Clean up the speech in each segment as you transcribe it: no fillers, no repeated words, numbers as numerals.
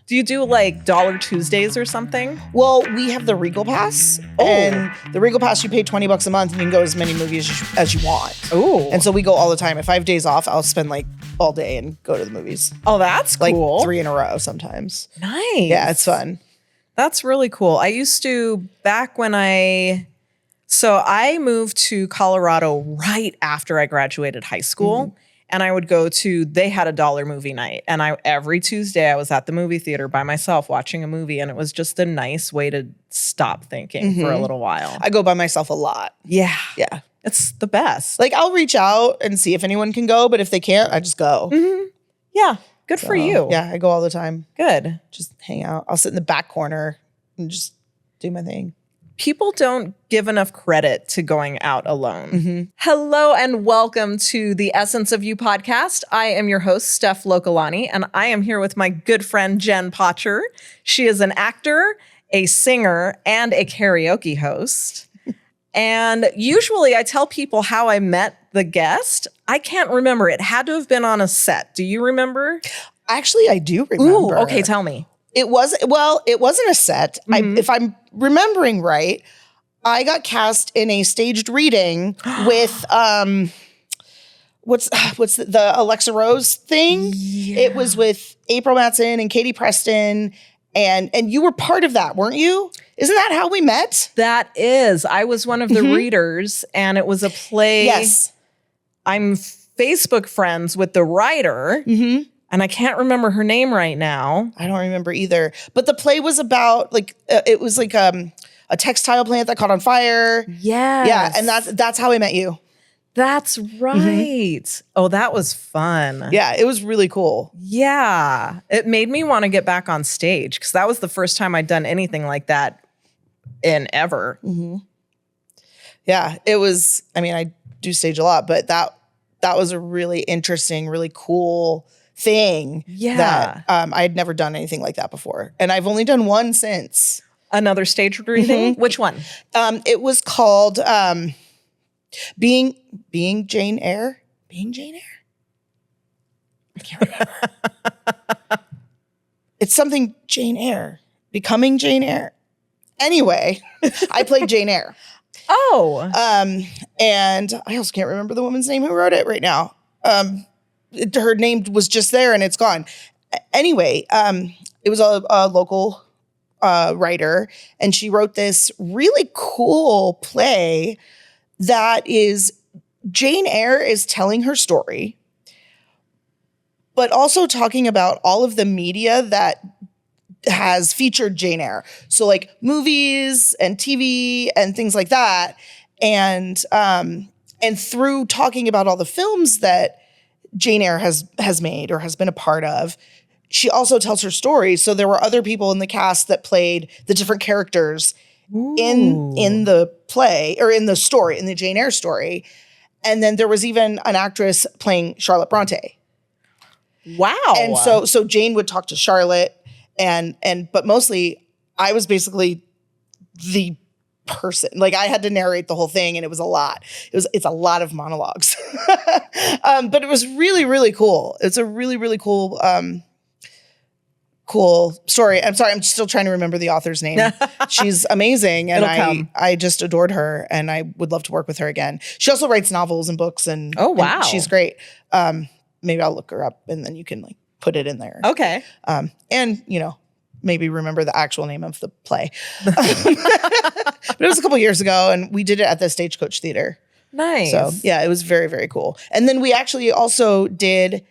Do you do like Dollar Tuesdays or something? Well, we have the Regal Pass. Oh. And the Regal Pass, you pay $20 a month and you can go as many movies as you want. Oh. And so we go all the time. If I have days off, I'll spend like all day and go to the movies. Oh, that's like cool. 3 in a row sometimes. Nice. Yeah, it's fun. That's really cool. I used to, back when I moved to Colorado right after I graduated high school. Mm-hmm. And I would go to, they had a dollar movie night. And every Tuesday I was at the movie theater by myself watching a movie. And it was just a nice way to stop thinking for a little while. I go by myself a lot. Yeah. Yeah. It's the best. Like I'll reach out and see if anyone can go. But if they can't, I just go. Mm-hmm. Yeah. Good for you. Yeah. I go all the time. Good. Just hang out. I'll sit in the back corner and just do my thing. People don't give enough credit to going out alone. Mm-hmm. Hello and welcome to the Essence of You podcast. I am your host, Steph Lokelani, and I am here with my good friend, Jen Potcher. She is an actor, a singer, and a karaoke host. And usually I tell people how I met the guest. I can't remember. It had to have been on a set. Do you remember? Actually, I do remember. Ooh, okay, tell me. It wasn't a set. Mm-hmm. If I'm remembering right, I got cast in a staged reading with what's the Alexa Rose thing? Yeah. It was with April Matson and Katie Preston, and you were part of that, weren't you? Isn't that how we met? That is. I was one of the readers, and it was a play. Yes. I'm Facebook friends with the writer. Mm-hmm. And I can't remember her name right now. I don't remember either. But the play was about it was like a textile plant that caught on fire. Yes. Yeah, and that's how I met you. That's right. Mm-hmm. Oh, that was fun. Yeah, it was really cool. Yeah. It made me want to get back on stage because that was the first time I'd done anything like that in ever. Mm-hmm. Yeah, it was. I mean, I do stage a lot, but that was a really interesting, really cool thing that I had never done anything like that before. And I've only done one since. Another stage reading? Mm-hmm. Which one? It was called Being Jane Eyre. Being Jane Eyre? I can't remember. It's something Jane Eyre. Becoming Jane Eyre. Anyway, I played Jane Eyre. Oh. And I also can't remember the woman's name who wrote it right now. Her name was just there and it's gone. Anyway, it was a local writer, and she wrote this really cool play that is Jane Eyre is telling her story, but also talking about all of the media that has featured Jane Eyre. So like movies and TV and things like that. And through talking about all the films that Jane Eyre has made or has been a part of, she also tells her story. So there were other people in the cast that played the different characters in the play or in the story, in the Jane Eyre story. And then there was even an actress playing Charlotte Bronte. Wow. And so Jane would talk to Charlotte but mostly I was basically the person. Like I had to narrate the whole thing, and it was a lot. It's a lot of monologues. But it was really, really cool. It's a really, really cool cool story. I'm sorry, I'm still trying to remember the author's name. She's amazing, and I just adored her, and I would love to work with her again. She also writes novels and books, and oh wow, and she's great. Maybe I'll look her up, and then you can like put it in there. Okay. And maybe remember the actual name of the play. But it was a couple years ago, and we did it at the Stagecoach Theater. Nice. So yeah, it was very, very cool. And then we actually also did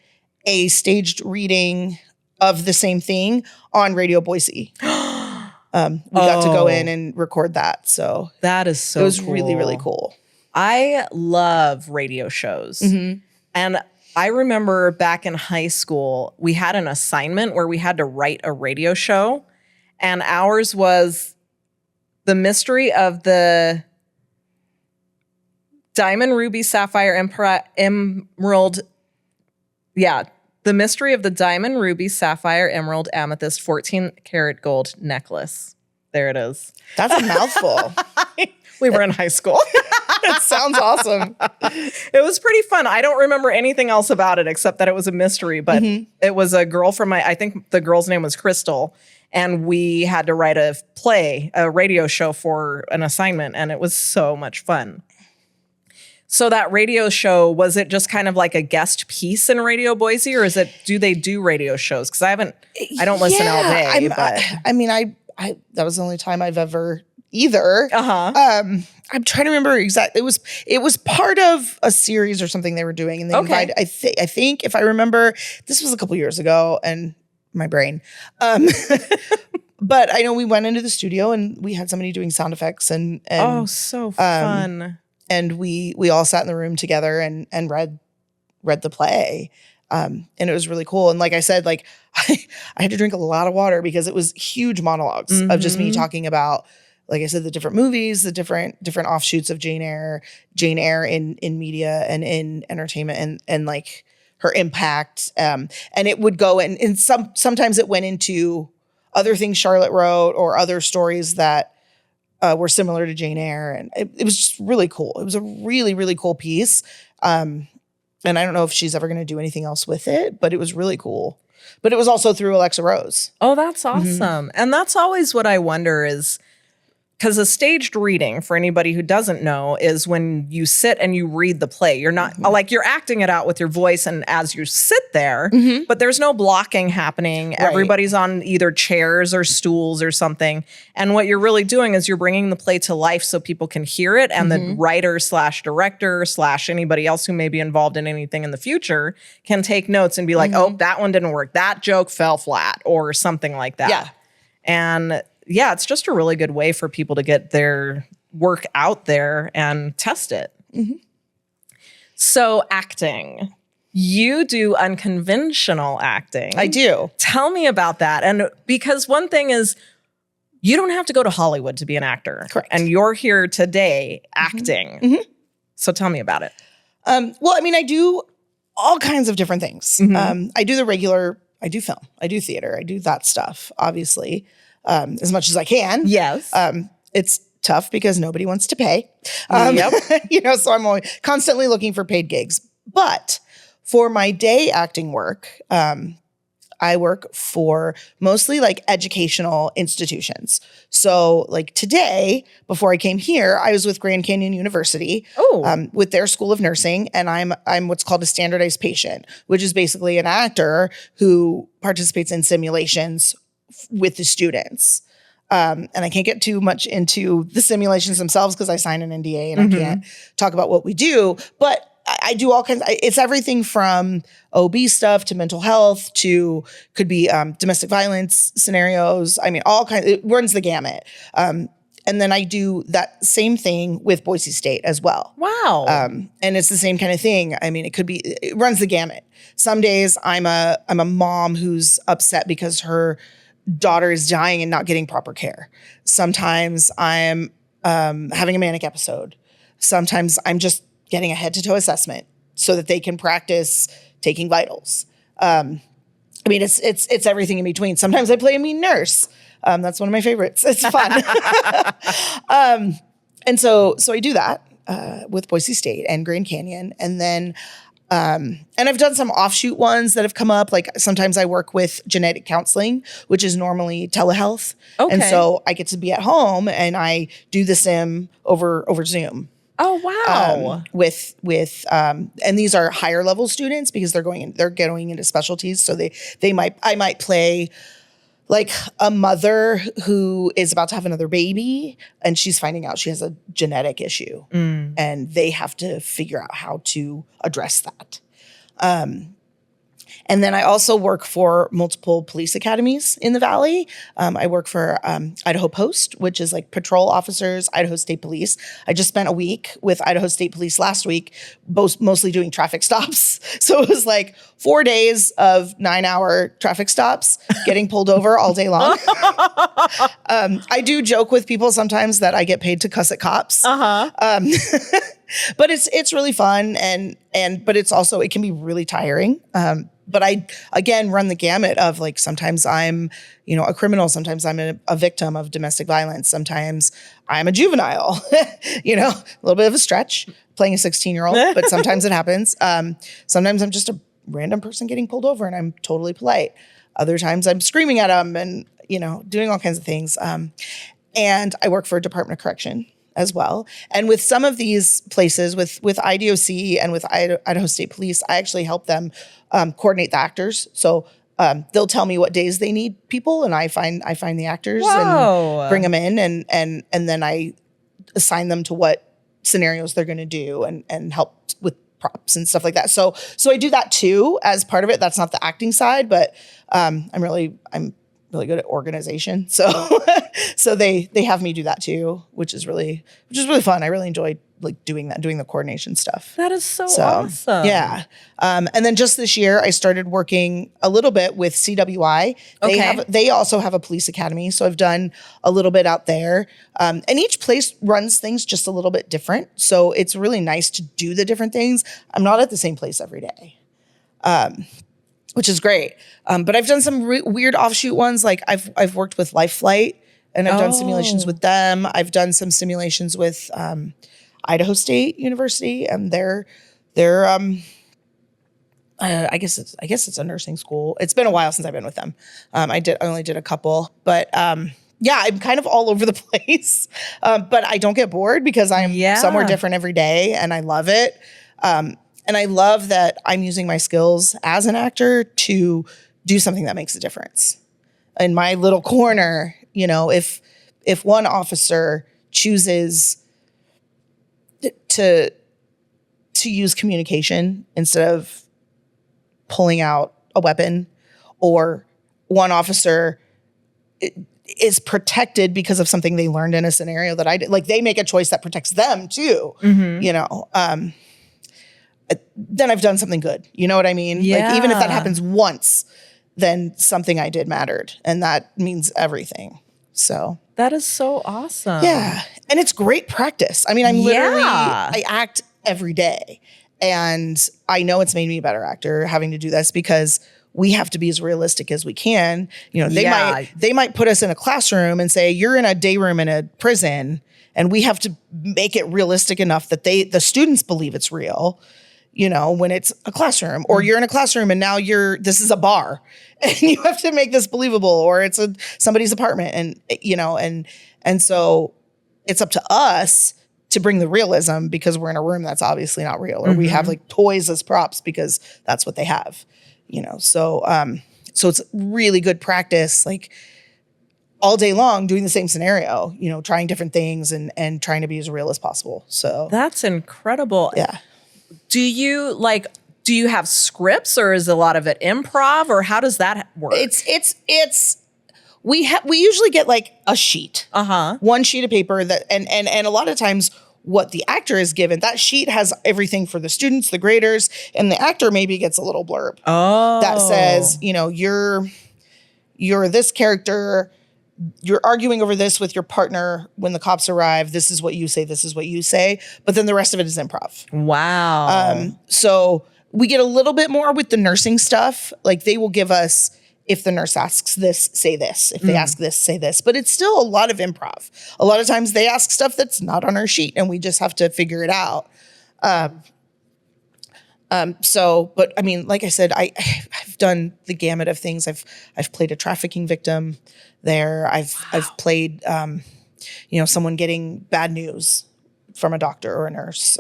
a staged reading of the same thing on Radio Boise. We got to go in and record that. So that is so it was cool. really, really cool. I love radio shows. Mm-hmm. And I remember back in high school, we had an assignment where we had to write a radio show. And ours was the mystery of the Diamond, Ruby, Sapphire, Emerald. Yeah. The mystery of the Diamond, Ruby, Sapphire, Emerald, Amethyst, 14-karat gold necklace. There it is. That's a mouthful. We were in high school. It sounds awesome. It was pretty fun. I don't remember anything else about it except that it was a mystery, but it was a girl from I think the girl's name was Crystal. And we had to write a radio show for an assignment. And it was so much fun. So that radio show, was it just kind of like a guest piece in Radio Boise, or do they do radio shows? Because I don't listen all day. That was the only time I've ever either. I'm trying to remember exactly. It was part of a series or something they were doing, and they invited. I think if I remember, this was a couple years ago, and my brain. But I know we went into the studio and we had somebody doing sound effects and oh, so fun. And we all sat in the room together and read the play. And it was really cool. And like I said, like I had to drink a lot of water because it was huge monologues of just me talking about, like I said, the different movies, the different offshoots of Jane Eyre in media and in entertainment and like her impact. And it would go and sometimes it went into other things Charlotte wrote or other stories that were similar to Jane Eyre. And it was just really cool. It was a really, really cool piece. And I don't know if she's ever going to do anything else with it, but it was really cool. But it was also through Alexa Rose. Oh, that's awesome. And that's always what I wonder is, because a staged reading, for anybody who doesn't know, is when you sit and you read the play. You're not like you're acting it out with your voice and as you sit there, but there's no blocking happening. Right. Everybody's on either chairs or stools or something. And what you're really doing is you're bringing the play to life so people can hear it. And the writer / director / anybody else who may be involved in anything in the future can take notes and be like, oh, that one didn't work. That joke fell flat or something like that. Yeah. And yeah, it's just a really good way for people to get their work out there and test it. So acting. You do unconventional acting. I do. Tell me about that. And because one thing is, you don't have to go to Hollywood to be an actor. Correct. And you're here today acting. So tell me about it. Well, I mean, I do all kinds of different things. I do I do film, I do theater, I do that stuff, obviously. As much as I can. Yes. It's tough because nobody wants to pay. So I'm always constantly looking for paid gigs. But for my day acting work, I work for mostly like educational institutions. So like today, before I came here, I was with Grand Canyon University with their School of Nursing. And I'm what's called a standardized patient, which is basically an actor who participates in simulations with the students. And I can't get too much into the simulations themselves because I sign an NDA and I can't talk about what we do, but I do all kinds. It's everything from OB stuff to mental health to could be domestic violence scenarios. I mean, all kinds. It runs the gamut. And then I do that same thing with Boise State as well. Wow. And it's the same kind of thing. I mean, it runs the gamut. Some days I'm a mom who's upset because her daughter is dying and not getting proper care. Sometimes I'm having a manic episode. Sometimes I'm just getting a head to toe assessment so that they can practice taking vitals. I mean, it's everything in between. Sometimes I play a mean nurse. That's one of my favorites. It's fun. And so I do that with Boise State and Grand Canyon. And then and I've done some offshoot ones that have come up. Like sometimes I work with genetic counseling, which is normally telehealth. Okay. And so I get to be at home and I do the sim over Zoom. Oh, wow. And these are higher level students because they're going into specialties. So I might play like a mother who is about to have another baby and she's finding out she has a genetic issue and they have to figure out how to address that. And then I also work for multiple police academies in the Valley. I work for Idaho Post, which is like patrol officers, Idaho State Police. I just spent a week with Idaho State Police last week, mostly doing traffic stops. So it was like 4 days of 9-hour traffic stops, getting pulled over all day long. I do joke with people sometimes that I get paid to cuss at cops. But it's really fun but it's also, it can be really tiring. But I, again, run the gamut of like, sometimes I'm, a criminal. Sometimes I'm a victim of domestic violence. Sometimes I'm a juvenile, a little bit of a stretch playing a 16-year-old, but sometimes it happens. Sometimes I'm just a random person getting pulled over and I'm totally polite. Other times I'm screaming at them and, doing all kinds of things. And I work for a Department of Correction as well. And with some of these places, with IDOC and with Idaho State Police, I actually help them coordinate the actors. So they'll tell me what days they need people, and I find the actors and bring them in, and then I assign them to what scenarios they're going to do and help with props and stuff like that. So I do that too as part of it. That's not the acting side, but I'm really good at organization. So they have me do that too, which is really fun. I really enjoyed like doing the coordination stuff. That is so awesome. Yeah. And then just this year I started working a little bit with CWI. They also have a police academy. So I've done a little bit out there. And each place runs things just a little bit different. So it's really nice to do the different things. I'm not at the same place every day. Which is great. But I've done some weird offshoot ones. Like I've worked with Life Flight and I've done simulations with them. I've done some simulations with Idaho State University, and they're I guess it's a nursing school. It's been a while since I've been with them. I only did a couple, but yeah, I'm kind of all over the place. But I don't get bored because I'm somewhere different every day, and I love it. And I love that I'm using my skills as an actor to do something that makes a difference. In my little corner, if one officer chooses to use communication instead of pulling out a weapon, or one officer is protected because of something they learned in a scenario that I did, like they make a choice that protects them too, then I've done something good. You know what I mean? Yeah. Like even if that happens once, then something I did mattered, and that means everything. So that is so awesome. Yeah. And it's great practice. I mean, I act every day, and I know it's made me a better actor having to do this because we have to be as realistic as we can. They might put us in a classroom and say, you're in a day room in a prison, and we have to make it realistic enough that the students believe it's real. When it's a classroom, or you're in a classroom and now this is a bar and you have to make this believable, or it's somebody's apartment, and so it's up to us to bring the realism because we're in a room that's obviously not real, or we have like toys as props because that's what they have, so it's really good practice, like all day long doing the same scenario, trying different things and trying to be as real as possible. So that's incredible. Yeah. Do you have scripts, or is a lot of it improv, or how does that work? We usually get like a sheet, one sheet of paper that, and a lot of times what the actor is given, that sheet has everything for the students, the graders, and the actor maybe gets a little blurb that says, you're this character. You're arguing over this with your partner when the cops arrive. This is what you say. This is what you say. But then the rest of it is improv. Wow. So we get a little bit more with the nursing stuff. Like they will give us, if the nurse asks this, say this. If they ask this, say this. But it's still a lot of improv. A lot of times they ask stuff that's not on our sheet and we just have to figure it out. But I mean, like I said, I've done the gamut of things. I've played a trafficking victim there. I've played, someone getting bad news from a doctor or a nurse,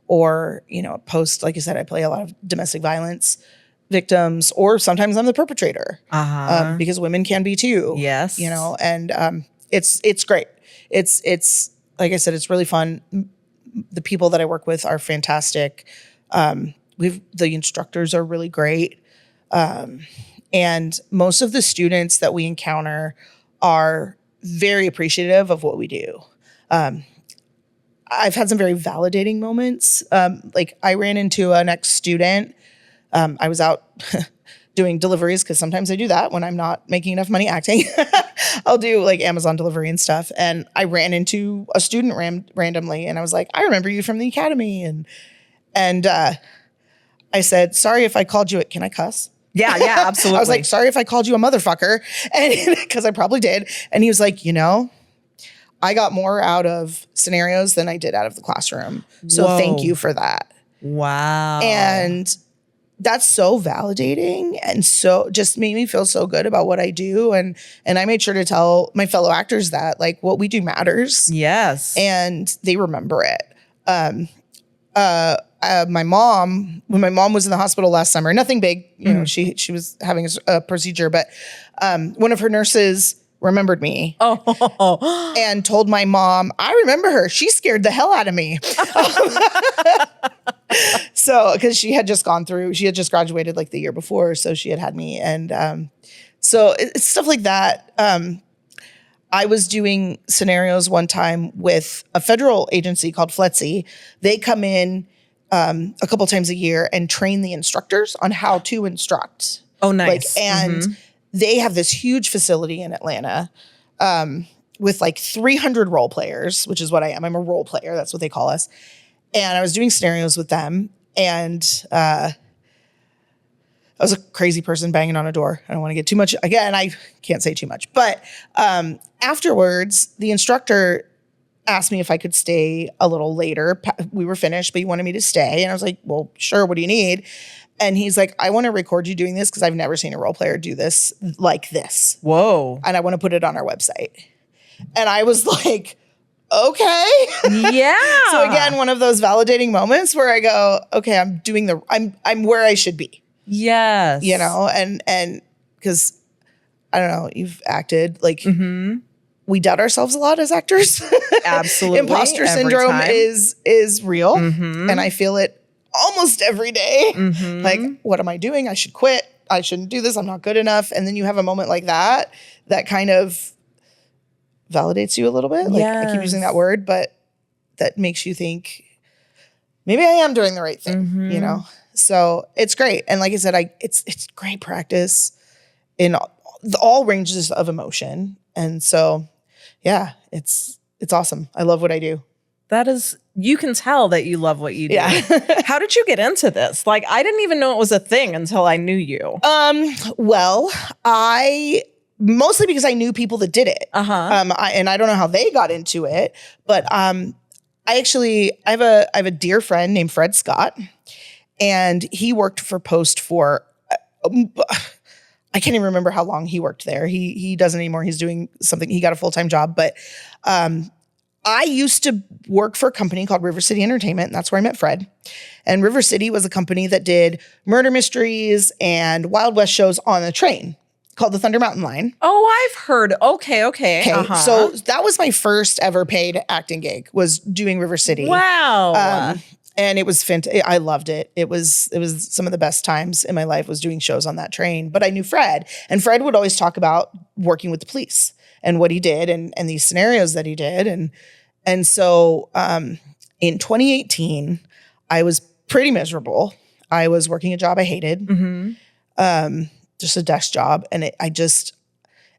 or like I said, I play a lot of domestic violence victims, or sometimes I'm the perpetrator, because women can be too. Yes. And it's great. It's like I said, it's really fun. The people that I work with are fantastic. The instructors are really great. And most of the students that we encounter are very appreciative of what we do. I've had some very validating moments. Like I ran into an ex-student. I was out doing deliveries because sometimes I do that when I'm not making enough money acting. I'll do like Amazon delivery and stuff. And I ran into a student randomly, and I was like, I remember you from the academy. And I said, sorry if I called you can I cuss? Yeah, absolutely. I was like, sorry if I called you a motherfucker. And because I probably did. And he was like, I got more out of scenarios than I did out of the classroom. So thank you for that. Wow. And that's so validating and so just made me feel so good about what I do. And I made sure to tell my fellow actors that like what we do matters. Yes. And they remember it. My mom, when my mom was in the hospital last summer, nothing big, she was having a procedure, but one of her nurses remembered me and told my mom, I remember her. She scared the hell out of me. So, because she had just graduated like the year before. So she had me. And so it's stuff like that. I was doing scenarios one time with a federal agency called FLETC. They come in a couple times a year and train the instructors on how to instruct. Oh, nice. They have this huge facility in Atlanta with like 300 role players, which is what I am. I'm a role player. That's what they call us. And I was doing scenarios with them. And I was a crazy person banging on a door. I don't want to get too much. Again, I can't say too much. But afterwards, the instructor asked me if I could stay a little later. We were finished, but he wanted me to stay. And I was like, well, sure. What do you need? And he's like, I want to record you doing this because I've never seen a role player do this like this. Whoa. And I want to put it on our website. And I was like, okay. Yeah. So again, one of those validating moments where I go, okay, I'm where I should be. Yes. And because I don't know, you've acted like we doubt ourselves a lot as actors. Absolutely. Imposter syndrome is real. And I feel it almost every day. Like, what am I doing? I should quit. I shouldn't do this. I'm not good enough. And then you have a moment like that kind of validates you a little bit. Like I keep using that word, but that makes you think maybe I am doing the right thing, So it's great. And like I said, it's great practice in all ranges of emotion. And so, yeah, it's awesome. I love what I do. That is, you can tell that you love what you do. Yeah. How did you get into this? Like, I didn't even know it was a thing until I knew you. Well, mostly because I knew people that did it. And I don't know how they got into it, but I have a dear friend named Fred Scott, and he worked for Post for I can't even remember how long he worked there. He doesn't anymore. He's doing something. He got a full-time job, but I used to work for a company called River City Entertainment, and that's where I met Fred. And River City was a company that did murder mysteries and Wild West shows on a train called the Thunder Mountain Line. Oh, I've heard. Okay. So that was my first ever paid acting gig, was doing River City. Wow. And it was fantastic. I loved it. It was some of the best times in my life was doing shows on that train. But I knew Fred, and Fred would always talk about working with the police and what he did and these scenarios that he did. And so in 2018, I was pretty miserable. I was working a job I hated, just a desk job. And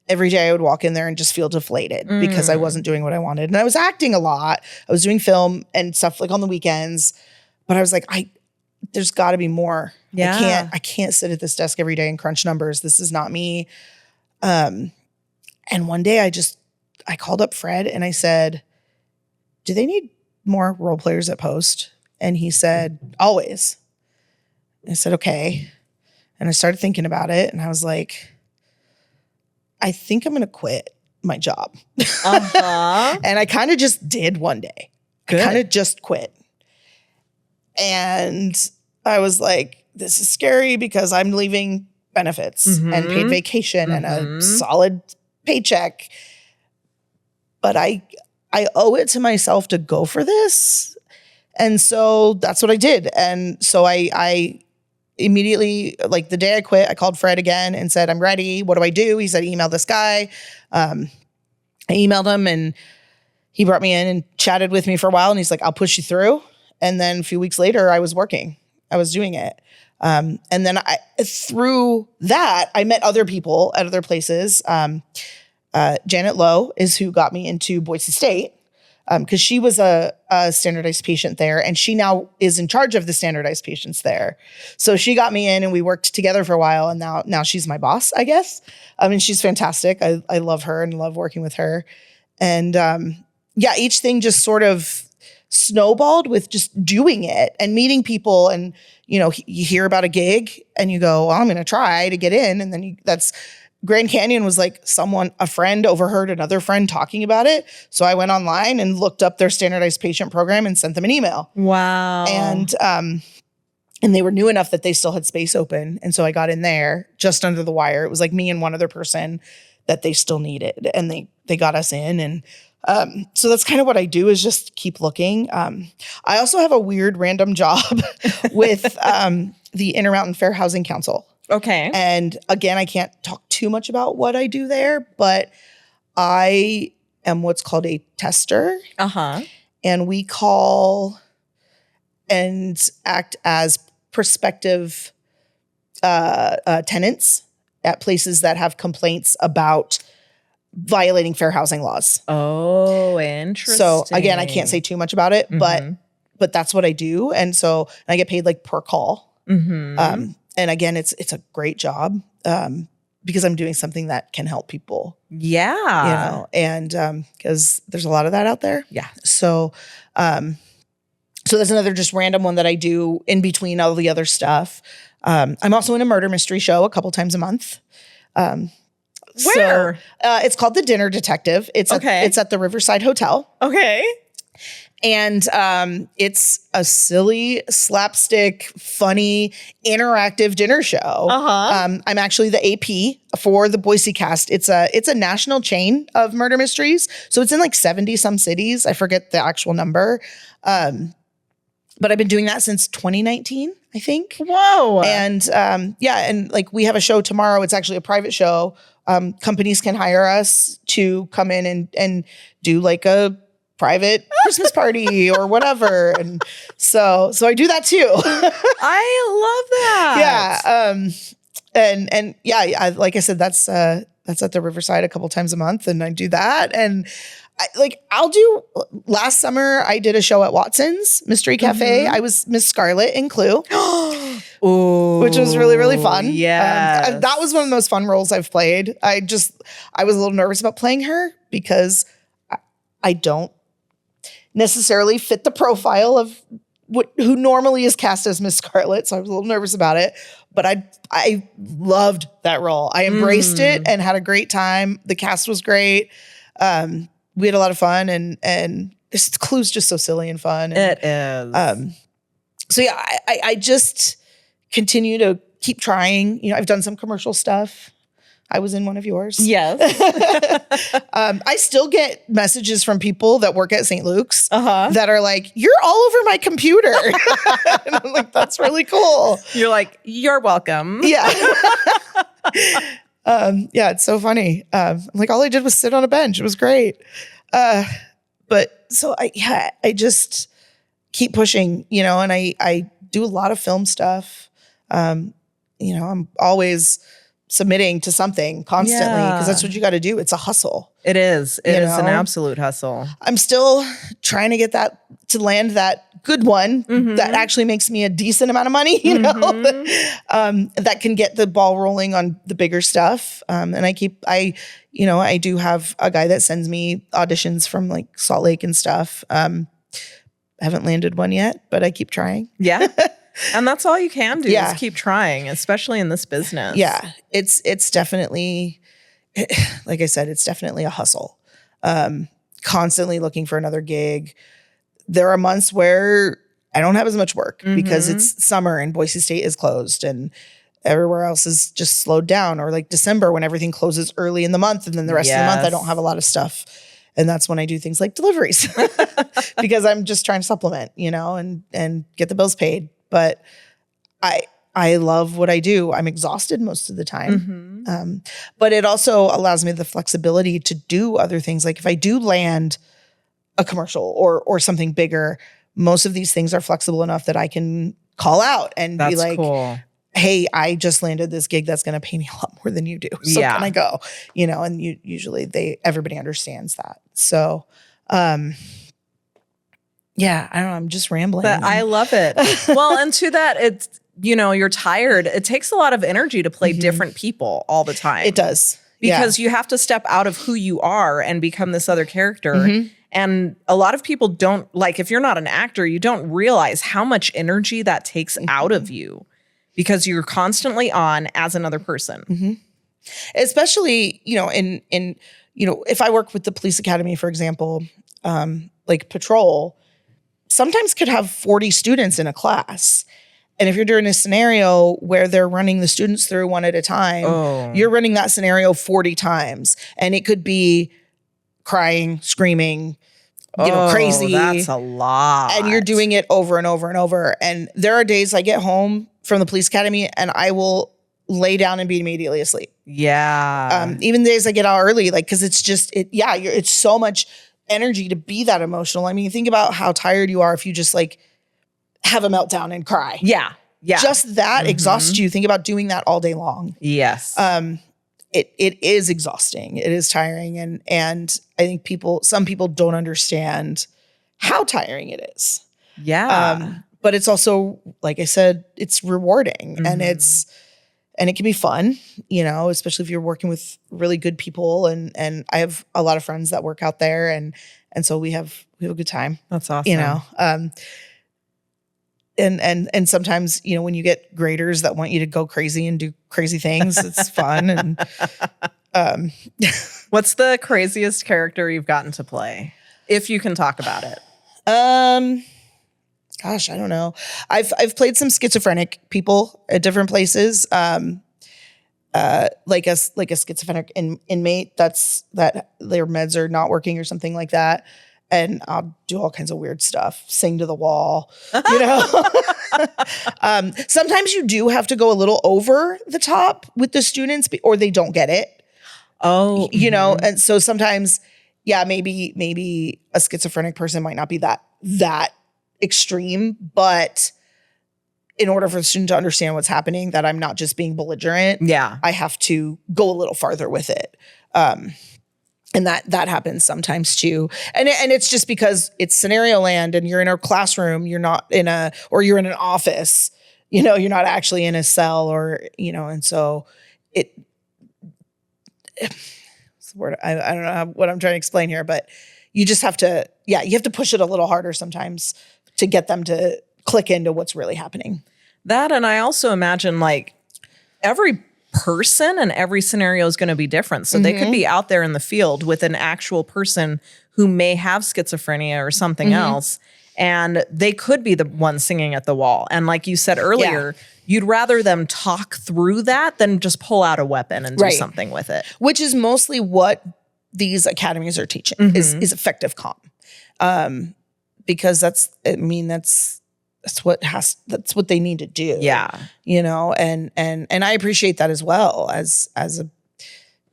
every day I would walk in there and just feel deflated because I wasn't doing what I wanted. And I was acting a lot. I was doing film and stuff like on the weekends. But I was like, there's got to be more. Yeah. I can't sit at this desk every day and crunch numbers. This is not me. And one day I called up Fred and I said, do they need more role players at Post? And he said, always. And I said, okay. And I started thinking about it. And I was like, I think I'm going to quit my job. And I kind of just did one day. Good. I kind of just quit. And I was like, this is scary because I'm leaving benefits and paid vacation and a solid paycheck. But I owe it to myself to go for this. And so that's what I did. And so I immediately, like the day I quit, I called Fred again and said, I'm ready. What do I do? He said, email this guy. I emailed him and he brought me in and chatted with me for a while. And he's like, I'll push you through. And then a few weeks later, I was working. I was doing it. And then through that, I met other people at other places. Janet Lowe is who got me into Boise State because she was a standardized patient there, and she now is in charge of the standardized patients there. So she got me in, and we worked together for a while, and now she's my boss, I guess. I mean, she's fantastic. I love her and love working with her. And each thing just sort of snowballed with just doing it and meeting people. And, you hear about a gig and you go, well, I'm going to try to get in. And then that's Grand Canyon was like a friend overheard another friend talking about it. So I went online and looked up their standardized patient program and sent them an email. Wow. And they were new enough that they still had space open. And so I got in there just under the wire. It was like me and one other person that they still needed. And they got us in. And so that's kind of what I do is just keep looking. I also have a weird random job with the Intermountain Fair Housing Council. Okay. And again, I can't talk too much about what I do there, but I am what's called a tester. Uh-huh. And we call and act as prospective tenants at places that have complaints about violating fair housing laws. Oh, interesting. So again, I can't say too much about it, but that's what I do. And so I get paid like per call. Mm-hmm. And again, it's a great job because I'm doing something that can help people. Yeah. And because there's a lot of that out there. Yeah. So that's another just random one that I do in between all the other stuff. I'm also in a murder mystery show a couple times a month. Where? So, it's called The Dinner Detective. It's at the Riverside Hotel. Okay. And it's a silly, slapstick, funny, interactive dinner show. Uh-huh. I'm actually the AP for the Boise cast. It's a national chain of murder mysteries. So it's in like 70 some cities. I forget the actual number. But I've been doing that since 2019, I think. Whoa. And and like we have a show tomorrow. It's actually a private show. Companies can hire us to come in and do like a private Christmas party or whatever. And so I do that too. I love that. Yeah. Like I said, that's at the Riverside a couple times a month, and I do that. And last summer I did a show at Watson's Mystery Cafe. Mm-hmm. I was Miss Scarlet in Clue. Ooh, which was really, really fun. Yeah. That was one of the most fun roles I've played. I was a little nervous about playing her because I don't necessarily fit the profile of who normally is cast as Miss Scarlet. So I was a little nervous about it, but I loved that role. I embraced it and had a great time. The cast was great. We had a lot of fun, and this Clue's just so silly and fun. And, it is. So yeah, I just continue to keep trying. I've done some commercial stuff. I was in one of yours. Yes. I still get messages from people that work at St. Luke's that are like, "You're all over my computer." And I'm like, "That's really cool." You're like, "You're welcome." Yeah. It's so funny. I'm like, all I did was sit on a bench. It was great. But so I just keep pushing, and I do a lot of film stuff. I'm always submitting to something constantly because that's what you got to do. It's a hustle. It is. It is an absolute hustle. I'm still trying to get to land that good one that actually makes me a decent amount of money, that can get the ball rolling on the bigger stuff. And I do have a guy that sends me auditions from like Salt Lake and stuff. I haven't landed one yet, but I keep trying. Yeah. And that's all you can do is keep trying, especially in this business. Yeah. It's definitely, like I said, it's definitely a hustle. Constantly looking for another gig. There are months where I don't have as much work because it's summer and Boise State is closed and everywhere else is just slowed down, or like December when everything closes early in the month and then the rest of the month I don't have a lot of stuff. And that's when I do things like deliveries because I'm just trying to supplement, and get the bills paid. But I love what I do. I'm exhausted most of the time. But it also allows me the flexibility to do other things. Like if I do land a commercial or something bigger, most of these things are flexible enough that I can call out and be like, cool. hey, I just landed this gig that's going to pay me a lot more than you do. So can I go? And usually everybody understands that. So, yeah, I don't know. I'm just rambling. But I love it. Well, and to that, it's, you're tired. It takes a lot of energy to play different people all the time. It does. Because you have to step out of who you are and become this other character. And a lot of people don't, like, if you're not an actor, you don't realize how much energy that takes out of you because you're constantly on as another person. Especially, if I work with the police academy, for example, like patrol, sometimes could have 40 students in a class. And if you're doing a scenario where they're running the students through one at a time, you're running that scenario 40 times. And it could be crying, screaming, crazy. That's a lot. And you're doing it over and over and over. And there are days I get home from the police academy and I will lay down and be immediately asleep. Yeah. Even days I get out early, like, cause it's just, it's so much energy to be that emotional. I mean, think about how tired you are if you just like have a meltdown and cry. Yeah. Just that exhausts you. Think about doing that all day long. Yes. It is exhausting. It is tiring. And I think some people don't understand how tiring it is. Yeah. But it's also, like I said, it's rewarding and it can be fun, especially if you're working with really good people. And I have a lot of friends that work out there and so we have a good time. That's awesome. And sometimes, when you get graders that want you to go crazy and do crazy things, it's fun. And what's the craziest character you've gotten to play? If you can talk about it. Gosh, I don't know. I've played some schizophrenic people at different places. Like a schizophrenic inmate that their meds are not working or something like that. And I'll do all kinds of weird stuff, sing to the wall, Sometimes you do have to go a little over the top with the students or they don't get it. And so sometimes, maybe a schizophrenic person might not be that extreme, but in order for the student to understand what's happening, that I'm not just being belligerent, I have to go a little farther with it. And that happens sometimes too. And it's just because it's scenario land and you're in a classroom, you're not or you're in an office, you're not actually in a cell and so it's the word. I don't know what I'm trying to explain here, but you just have to, you have to push it a little harder sometimes to get them to click into what's really happening. That, and I also imagine like every person and every scenario is going to be different. So they could be out there in the field with an actual person who may have schizophrenia or something else, and they could be the one singing at the wall. And like you said earlier, you'd rather them talk through that than just pull out a weapon and do something with it. Which is mostly what these academies are teaching is effective calm. Because that's what they need to do. And I appreciate that as well as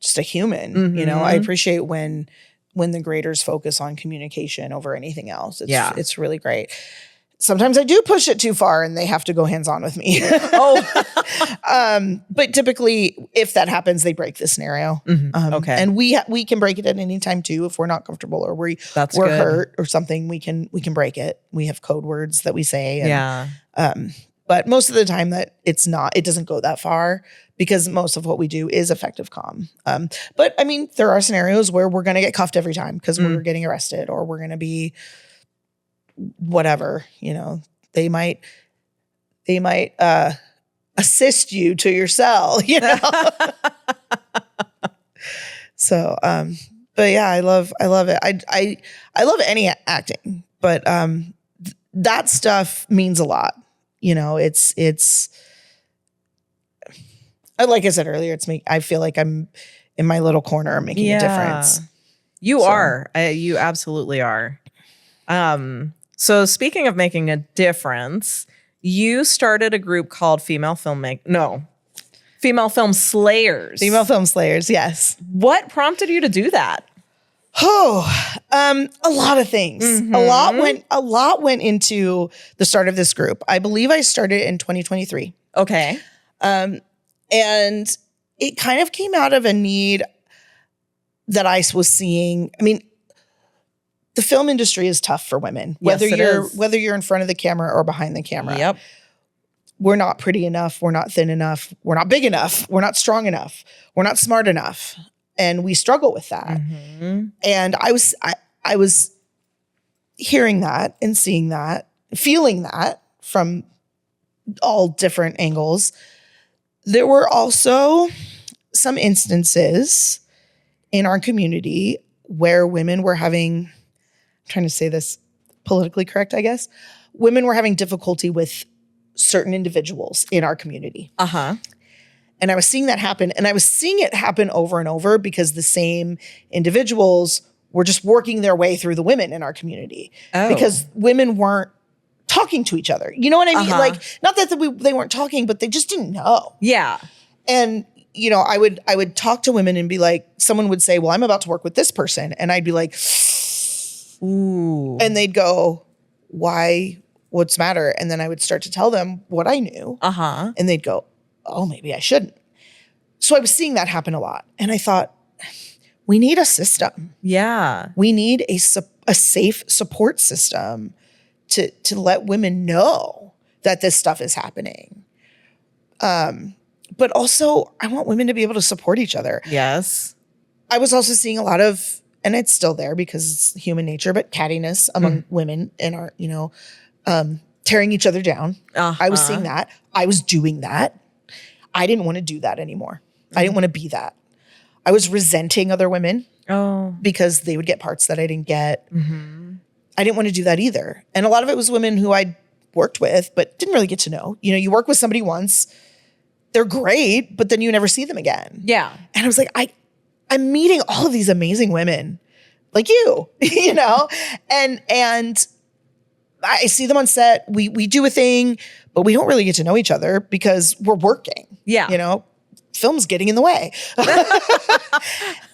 just a human, I appreciate when the graders focus on communication over anything else. It's really great. Sometimes I do push it too far and they have to go hands-on with me. But typically if that happens, they break the scenario. Okay. And we can break it at any time too. If we're not comfortable or we're hurt or something, we can break it. We have code words that we say. But most of the time that it doesn't go that far because most of what we do is effective calm. But I mean, there are scenarios where we're going to get cuffed every time because we're getting arrested or we're going to be whatever, they might assist you to your cell, So, but yeah, I love it. I love any acting, but that stuff means a lot. It's like I said earlier, I feel like I'm in my little corner making a difference. You are. You absolutely are. So speaking of making a difference, you started a group called Female Film Slayers. Female Film Slayers, yes. What prompted you to do that? A lot of things. A lot went into the start of this group. I believe I started in 2023. Okay. And it kind of came out of a need that I was seeing. I mean, the film industry is tough for women, whether you're in front of the camera or behind the camera. Yep. We're not pretty enough. We're not thin enough. We're not big enough. We're not strong enough. We're not smart enough. And we struggle with that. Mm-hmm. And I was hearing that and seeing that, feeling that from all different angles. There were also some instances in our community where women were having, I'm trying to say this politically correct, I guess, women were having difficulty with certain individuals in our community. Uh-huh. And I was seeing that happen. And I was seeing it happen over and over because the same individuals were just working their way through the women in our community. Oh. Because women weren't talking to each other. You know what I mean? Uh-huh. Like, not that they weren't talking, but they just didn't know. Yeah. And, you know, I would talk to women and be like, someone would say, well, I'm about to work with this person. And I'd be like, ooh. And they'd go, why? What's the matter? And then I would start to tell them what I knew. Uh-huh. And they'd go, oh, maybe I shouldn't. So I was seeing that happen a lot. And I thought, we need a system. Yeah. We need a safe support system to let women know that this stuff is happening. But also, I want women to be able to support each other. Yes. I was also seeing a lot of, and it's still there because it's human nature, but cattiness among women in our, you know, tearing each other down. Uh-huh. I was seeing that. I was doing that. I didn't want to do that anymore. I didn't want to be that. I was resenting other women because they would get parts that I didn't get. Mm-hmm. I didn't want to do that either. And a lot of it was women who I worked with, but didn't really get to know. You know, you work with somebody once, they're great, but then you never see them again. Yeah. And I was like, I'm meeting all of these amazing women like you, you know? And I see them on set. We do a thing, but we don't really get to know each other because we're working. Yeah. You know, film's getting in the way.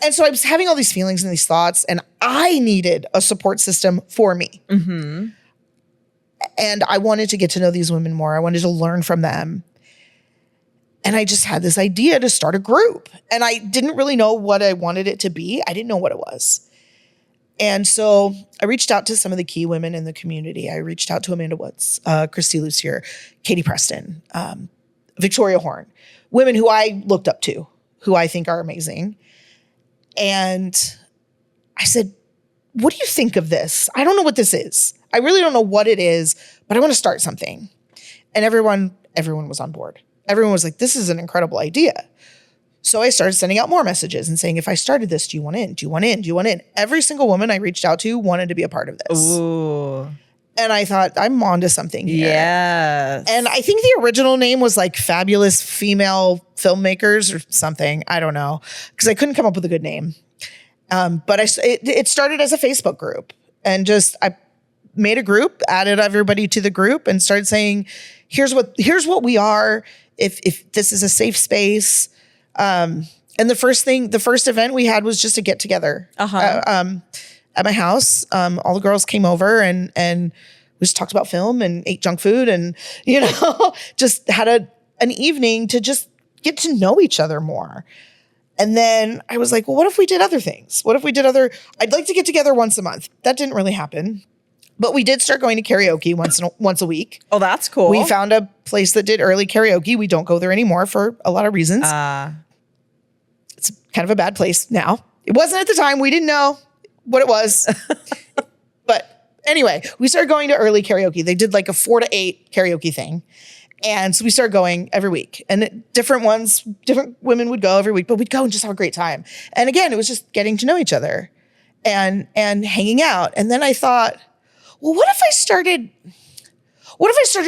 And so I was having all these feelings and these thoughts, and I needed a support system for me. Mm-hmm. And I wanted to get to know these women more. I wanted to learn from them. And I just had this idea to start a group. And I didn't really know what I wanted it to be. I didn't know what it was. And so I reached out to some of the key women in the community. I reached out to Amanda Woods, Christy Lucier, Katie Preston, Victoria Horn, women who I looked up to, who I think are amazing. And I said, what do you think of this? I don't know what this is. I really don't know what it is, but I want to start something. And everyone was on board. Everyone was like, this is an incredible idea. So I started sending out more messages and saying, if I started this, do you want in? Do you want in? Do you want in? Every single woman I reached out to wanted to be a part of this. Ooh. And I thought, I'm onto something here. Yes. And I think the original name was like Fabulous Female Filmmakers or something. I don't know. Because I couldn't come up with a good name. But it started as a Facebook group. And I made a group, added everybody to the group, and started saying, here's what we are. If this is a safe space. And the first event we had was just a get together at my house. All the girls came over and we just talked about film and ate junk food and, you know, just had an evening to just get to know each other more. And then I was like, well, what if we did other things? I'd like to get together once a month. That didn't really happen. But we did start going to karaoke once a week. Oh, that's cool. We found a place that did early karaoke. We don't go there anymore for a lot of reasons. It's kind of a bad place now. It wasn't at the time. We didn't know what it was. But anyway, we started going to early karaoke. They did like a 4 to 8 karaoke thing. And so we started going every week. And different women would go every week, but we'd go and just have a great time. And again, it was just getting to know each other and hanging out. And then I thought, well, what if I started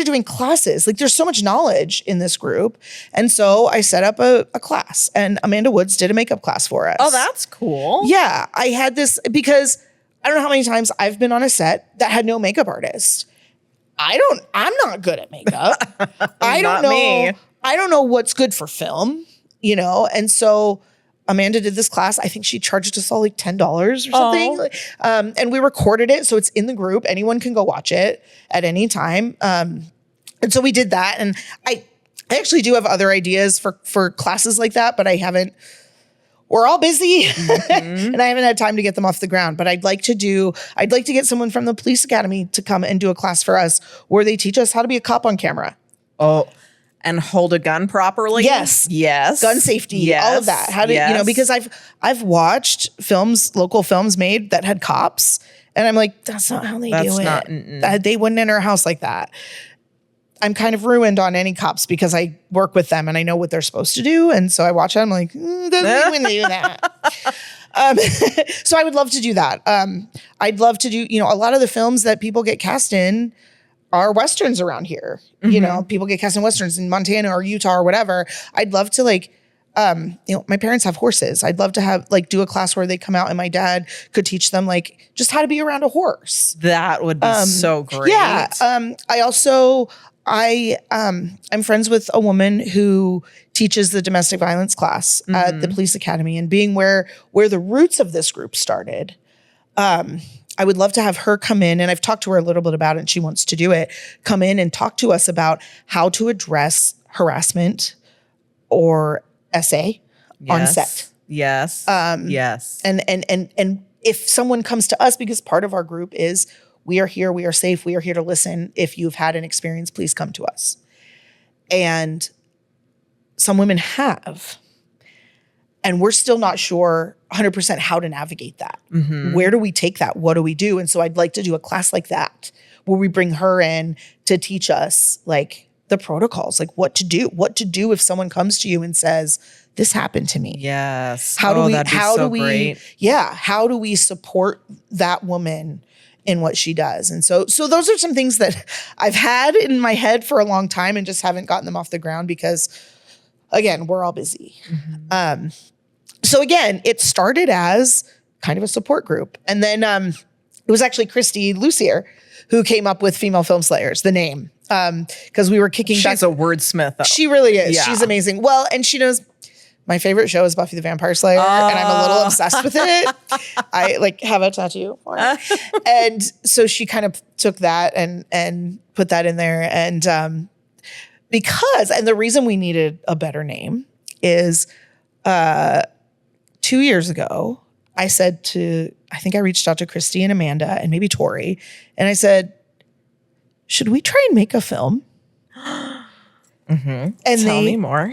doing classes? Like there's so much knowledge in this group. And so I set up a class, and Amanda Woods did a makeup class for us. Oh, that's cool. Yeah. I had this because I don't know how many times I've been on a set that had no makeup artist. I'm not good at makeup. I don't know what's good for film, you know? And so Amanda did this class. I think she charged us all like $10 or something. And we recorded it. So it's in the group. Anyone can go watch it at any time. And so we did that. And I I actually do have other ideas for classes like that, but I haven't. We're all busy and I haven't had time to get them off the ground, but I'd like to get someone from the police academy to come and do a class for us where they teach us how to be a cop on camera. Oh, and hold a gun properly? Yes. Yes. Gun safety, all of that. How to, because I've watched local films made that had cops, and I'm like, that's not how they do it. They wouldn't enter a house like that. I'm kind of ruined on any cops because I work with them and I know what they're supposed to do. And so I watch it. I'm like, doesn't mean they do that. So I would love to do that. I'd love to do, a lot of the films that people get cast in are Westerns around here. People get cast in Westerns in Montana or Utah or whatever. I'd love to my parents have horses. I'd love to have do a class where they come out and my dad could teach them just how to be around a horse. That would be so great. Yeah. I'm friends with a woman who teaches the domestic violence class at the police academy, and being where the roots of this group started, I would love to have her come in, and I've talked to her a little bit about it and she wants to do it, come in and talk to us about how to address harassment or SA on set. Yes. Yes. And if someone comes to us, because part of our group is we are here, we are safe, we are here to listen. If you've had an experience, please come to us. And some women have. And we're still not sure 100% how to navigate that. Where do we take that? What do we do? And so I'd like to do a class like that where we bring her in to teach us the protocols, what to do if someone comes to you and says, this happened to me. Yes. How do great. How do we support that woman in what she does? And so those are some things that I've had in my head for a long time and just haven't gotten them off the ground because, again, we're all busy. So again, it started as kind of a support group. And then it was actually Christy Lucier who came up with Female Film Slayers, the name, because we were kicking back. She's a wordsmith, though. She really is. Yeah. She's amazing. Well, and she knows my favorite show is Buffy the Vampire Slayer, and I'm a little obsessed with it. I have a tattoo for it. And so she kind of took that and put that in there. And the reason we needed a better name is 2 years ago, I think I reached out to Christy and Amanda and maybe Tori, and I said, should we try and make a film? And Tell me more.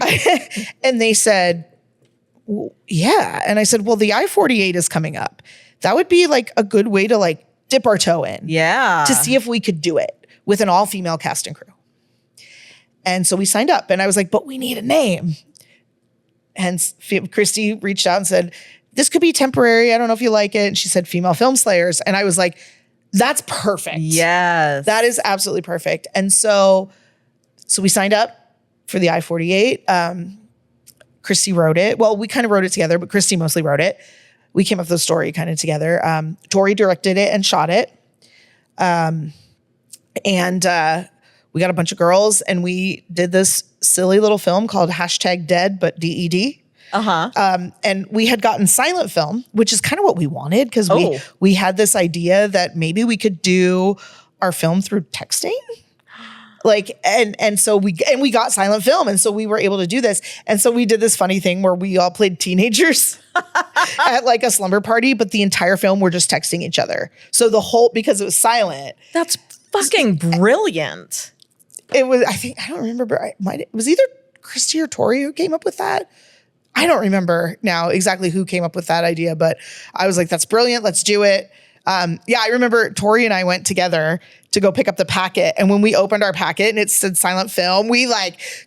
And they said, well, yeah. And I said, well, the I-48 is coming up. That would be a good way to dip our toe in. Yeah. To see if we could do it with an all-female cast and crew. And so we signed up and I was like, but we need a name. And Christy reached out and said, this could be temporary. I don't know if you like it. And she said, Female Film Slayers. And I was like, that's perfect. Yes. That is absolutely perfect. And so we signed up for the I-48. Christy wrote it. Well, we kind of wrote it together, but Christy mostly wrote it. We came up with the story kind of together. Tori directed it and shot it. And we got a bunch of girls and we did this silly little film called #dead, but DED. And we had gotten silent film, which is kind of what we wanted because we had this idea that maybe we could do our film through texting. So we got silent film. And so we were able to do this. And so we did this funny thing where we all played teenagers at a slumber party, but the entire film we're just texting each other. So because it was silent. That's fucking brilliant. It was, I don't remember. It was either Christy or Tori who came up with that. I don't remember now exactly who came up with that idea, but I was like, that's brilliant. Let's do it. I remember Tori and I went together to go pick up the packet. And when we opened our packet and it said silent film, we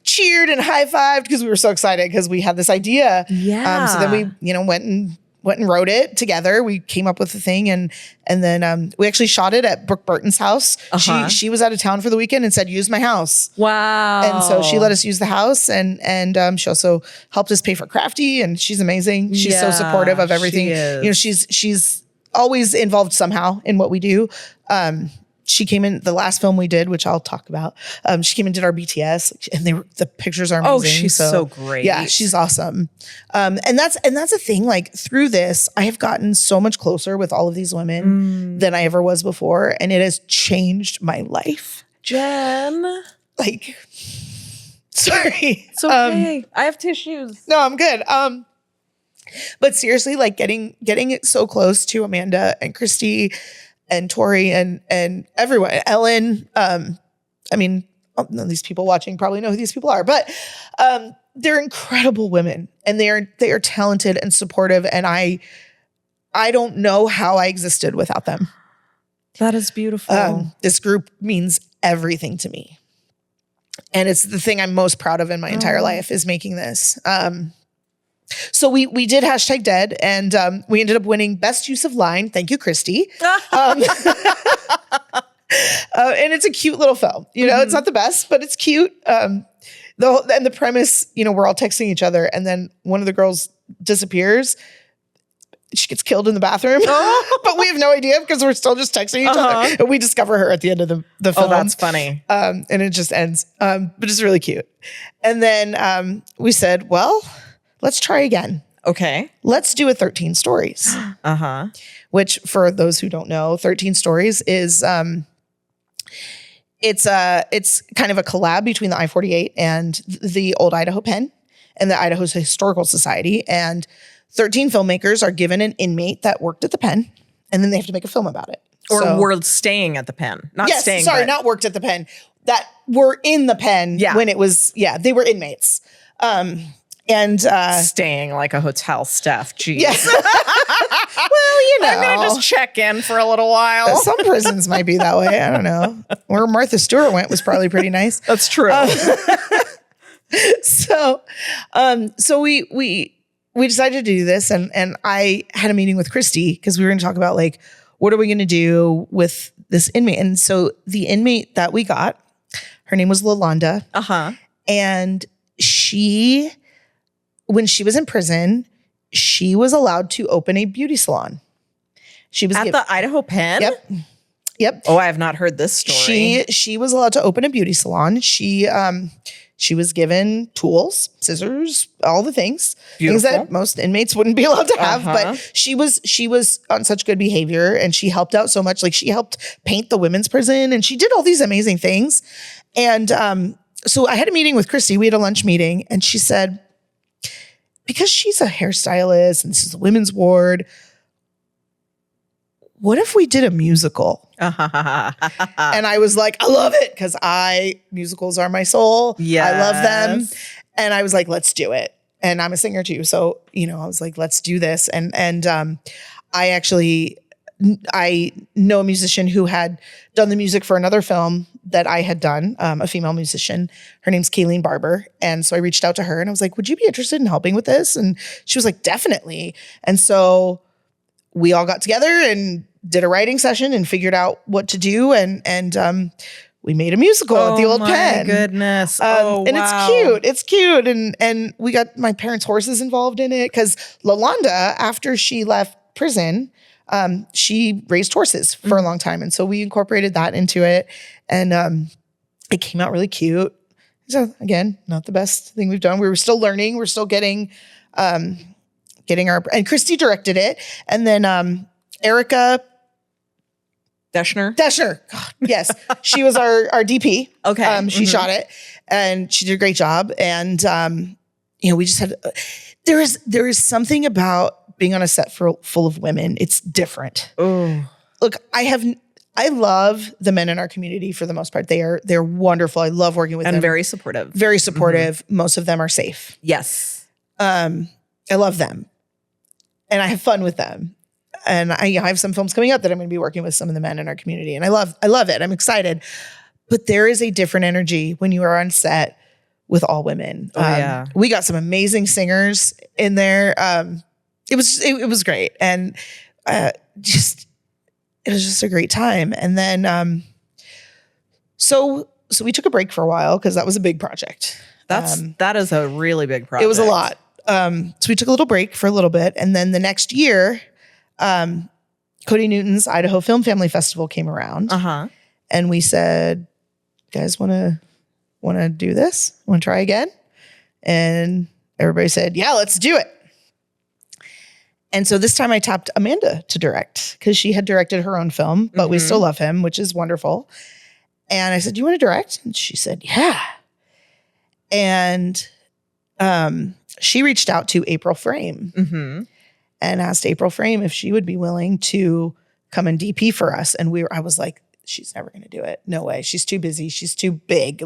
cheered and high-fived because we were so excited because we had this idea. Yeah. So then we, went and wrote it together. We came up with the thing and then we actually shot it at Brooke Burton's house. She was out of town for the weekend and said, use my house. Wow. And so she let us use the house and she also helped us pay for Crafty, and she's amazing. She's so supportive of everything. She is. She's always involved somehow in what we do. She came in the last film we did, which I'll talk about. She came and did our BTS, and the pictures are amazing. Oh, she's so great. Yeah, she's awesome. And that's the thing. Through this, I have gotten so much closer with all of these women than I ever was before, and it has changed my life. Jen, Sorry. It's okay. I have tissues. No, I'm good. But seriously, like getting it so close to Amanda and Christy and Tori and everyone, Ellen. I mean, none of these people watching probably know who these people are, but they're incredible women, and they are talented and supportive. And I don't know how I existed without them. That is beautiful. This group means everything to me. And it's the thing I'm most proud of in my entire life is making this. So we did #dead, and we ended up winning best use of line. Thank you, Christy. And it's a cute little film. You know, it's not the best, but it's cute. And the premise, you know, we're all texting each other, and then one of the girls disappears. She gets killed in the bathroom, but we have no idea because we're still just texting each other. And we discover her at the end of the film. Oh, that's funny. And it just ends. But it's really cute. And then we said, well, let's try again. Okay. Let's do a 13 Stories. Which, for those who don't know, 13 Stories is it's kind of a collab between the I-48 and the Old Idaho Pen and the Idaho Historical Society. And 13 filmmakers are given an inmate that worked at the pen, and then they have to make a film about it. Or were staying at the pen. Not worked at the pen. That were in the pen when it was, they were inmates. Staying like a hotel staff. Geez. Yes. Well, you know. I'm going to just check in for a little while. Some prisons might be that way. I don't know. Where Martha Stewart went was probably pretty nice. That's true. So we decided to do this, and I had a meeting with Christy because we were going to talk about, like, what are we going to do with this inmate? And so the inmate that we got, her name was Lalonda. And when she was in prison, she was allowed to open a beauty salon. She was at the Idaho Pen? Yep. Oh, I have not heard this story. She was allowed to open a beauty salon. She was given tools, scissors, all the things that most inmates wouldn't be allowed to have. But she was on such good behavior, and she helped out so much. Like, she helped paint the women's prison, and she did all these amazing things. And so I had a meeting with Christy. We had a lunch meeting, and she said, because she's a hairstylist and this is the women's ward, what if we did a musical? And I was like, I love it, because musicals are my soul. I love them. And I was like, let's do it. And I'm a singer too. So, you know, I was like, let's do this. And I know a musician who had done the music for another film that I had done, a female musician. Her name's Kayleen Barber. And so I reached out to her and I was like, would you be interested in helping with this? And she was like, definitely. And so we all got together and did a writing session and figured out what to do. And we made a musical at the Old Pen. Oh my goodness. And it's cute. And we got my parents' horses involved in it, because Lalonda, after she left prison, she raised horses for a long time. And so we incorporated that into it, and it came out really cute. So again, not the best thing we've done. We were still learning. We're still getting our, and Christy directed it. And then Erica Deschner. God, yes. She was our DP. Okay. She shot it, and she did a great job. And, we just had, there is something about being on a set full of women. It's different. Oh, look, I love the men in our community for the most part. They're wonderful. I love working with them. And very supportive. Very supportive. Most of them are safe. Yes. I love them, and I have fun with them. And I have some films coming up that I'm going to be working with some of the men in our community. And I love it. I'm excited. But there is a different energy when you are on set with all women. We got some amazing singers in there. It was great. And it was just a great time. And then, so we took a break for a while, because that was a big project. That is a really big project. It was a lot. So we took a little break for a little bit. And then the next year, Cody Newton's Idaho Film Family Festival came around, and we said, "Guys, want to do this? Want to try again?" And everybody said, "Yeah, let's do it." And so this time I tapped Amanda to direct, because she had directed her own film, but we still love him, which is wonderful. And I said, "Do you want to direct?" And she said, "Yeah." And she reached out to April Frame and asked April Frame if she would be willing to come and DP for us. And I was like, she's never going to do it. No way. She's too busy. She's too big.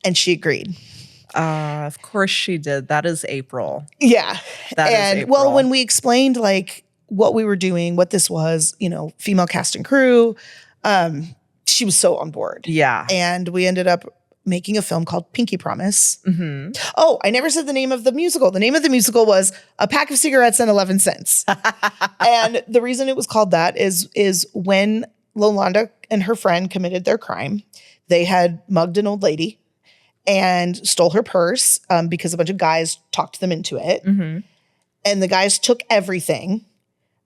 And she agreed. Of course she did. That is April. Yeah. That is and April. Well, when we explained like what we were doing, what this was, female cast and crew, she was so on board. Yeah. And we ended up making a film called Pinky Promise. Oh, I never said the name of the musical. The name of the musical was A Pack of Cigarettes and 11 Cents. And the reason it was called that is when Lolanda and her friend committed their crime, they had mugged an old lady and stole her purse because a bunch of guys talked them into it. And the guys took everything,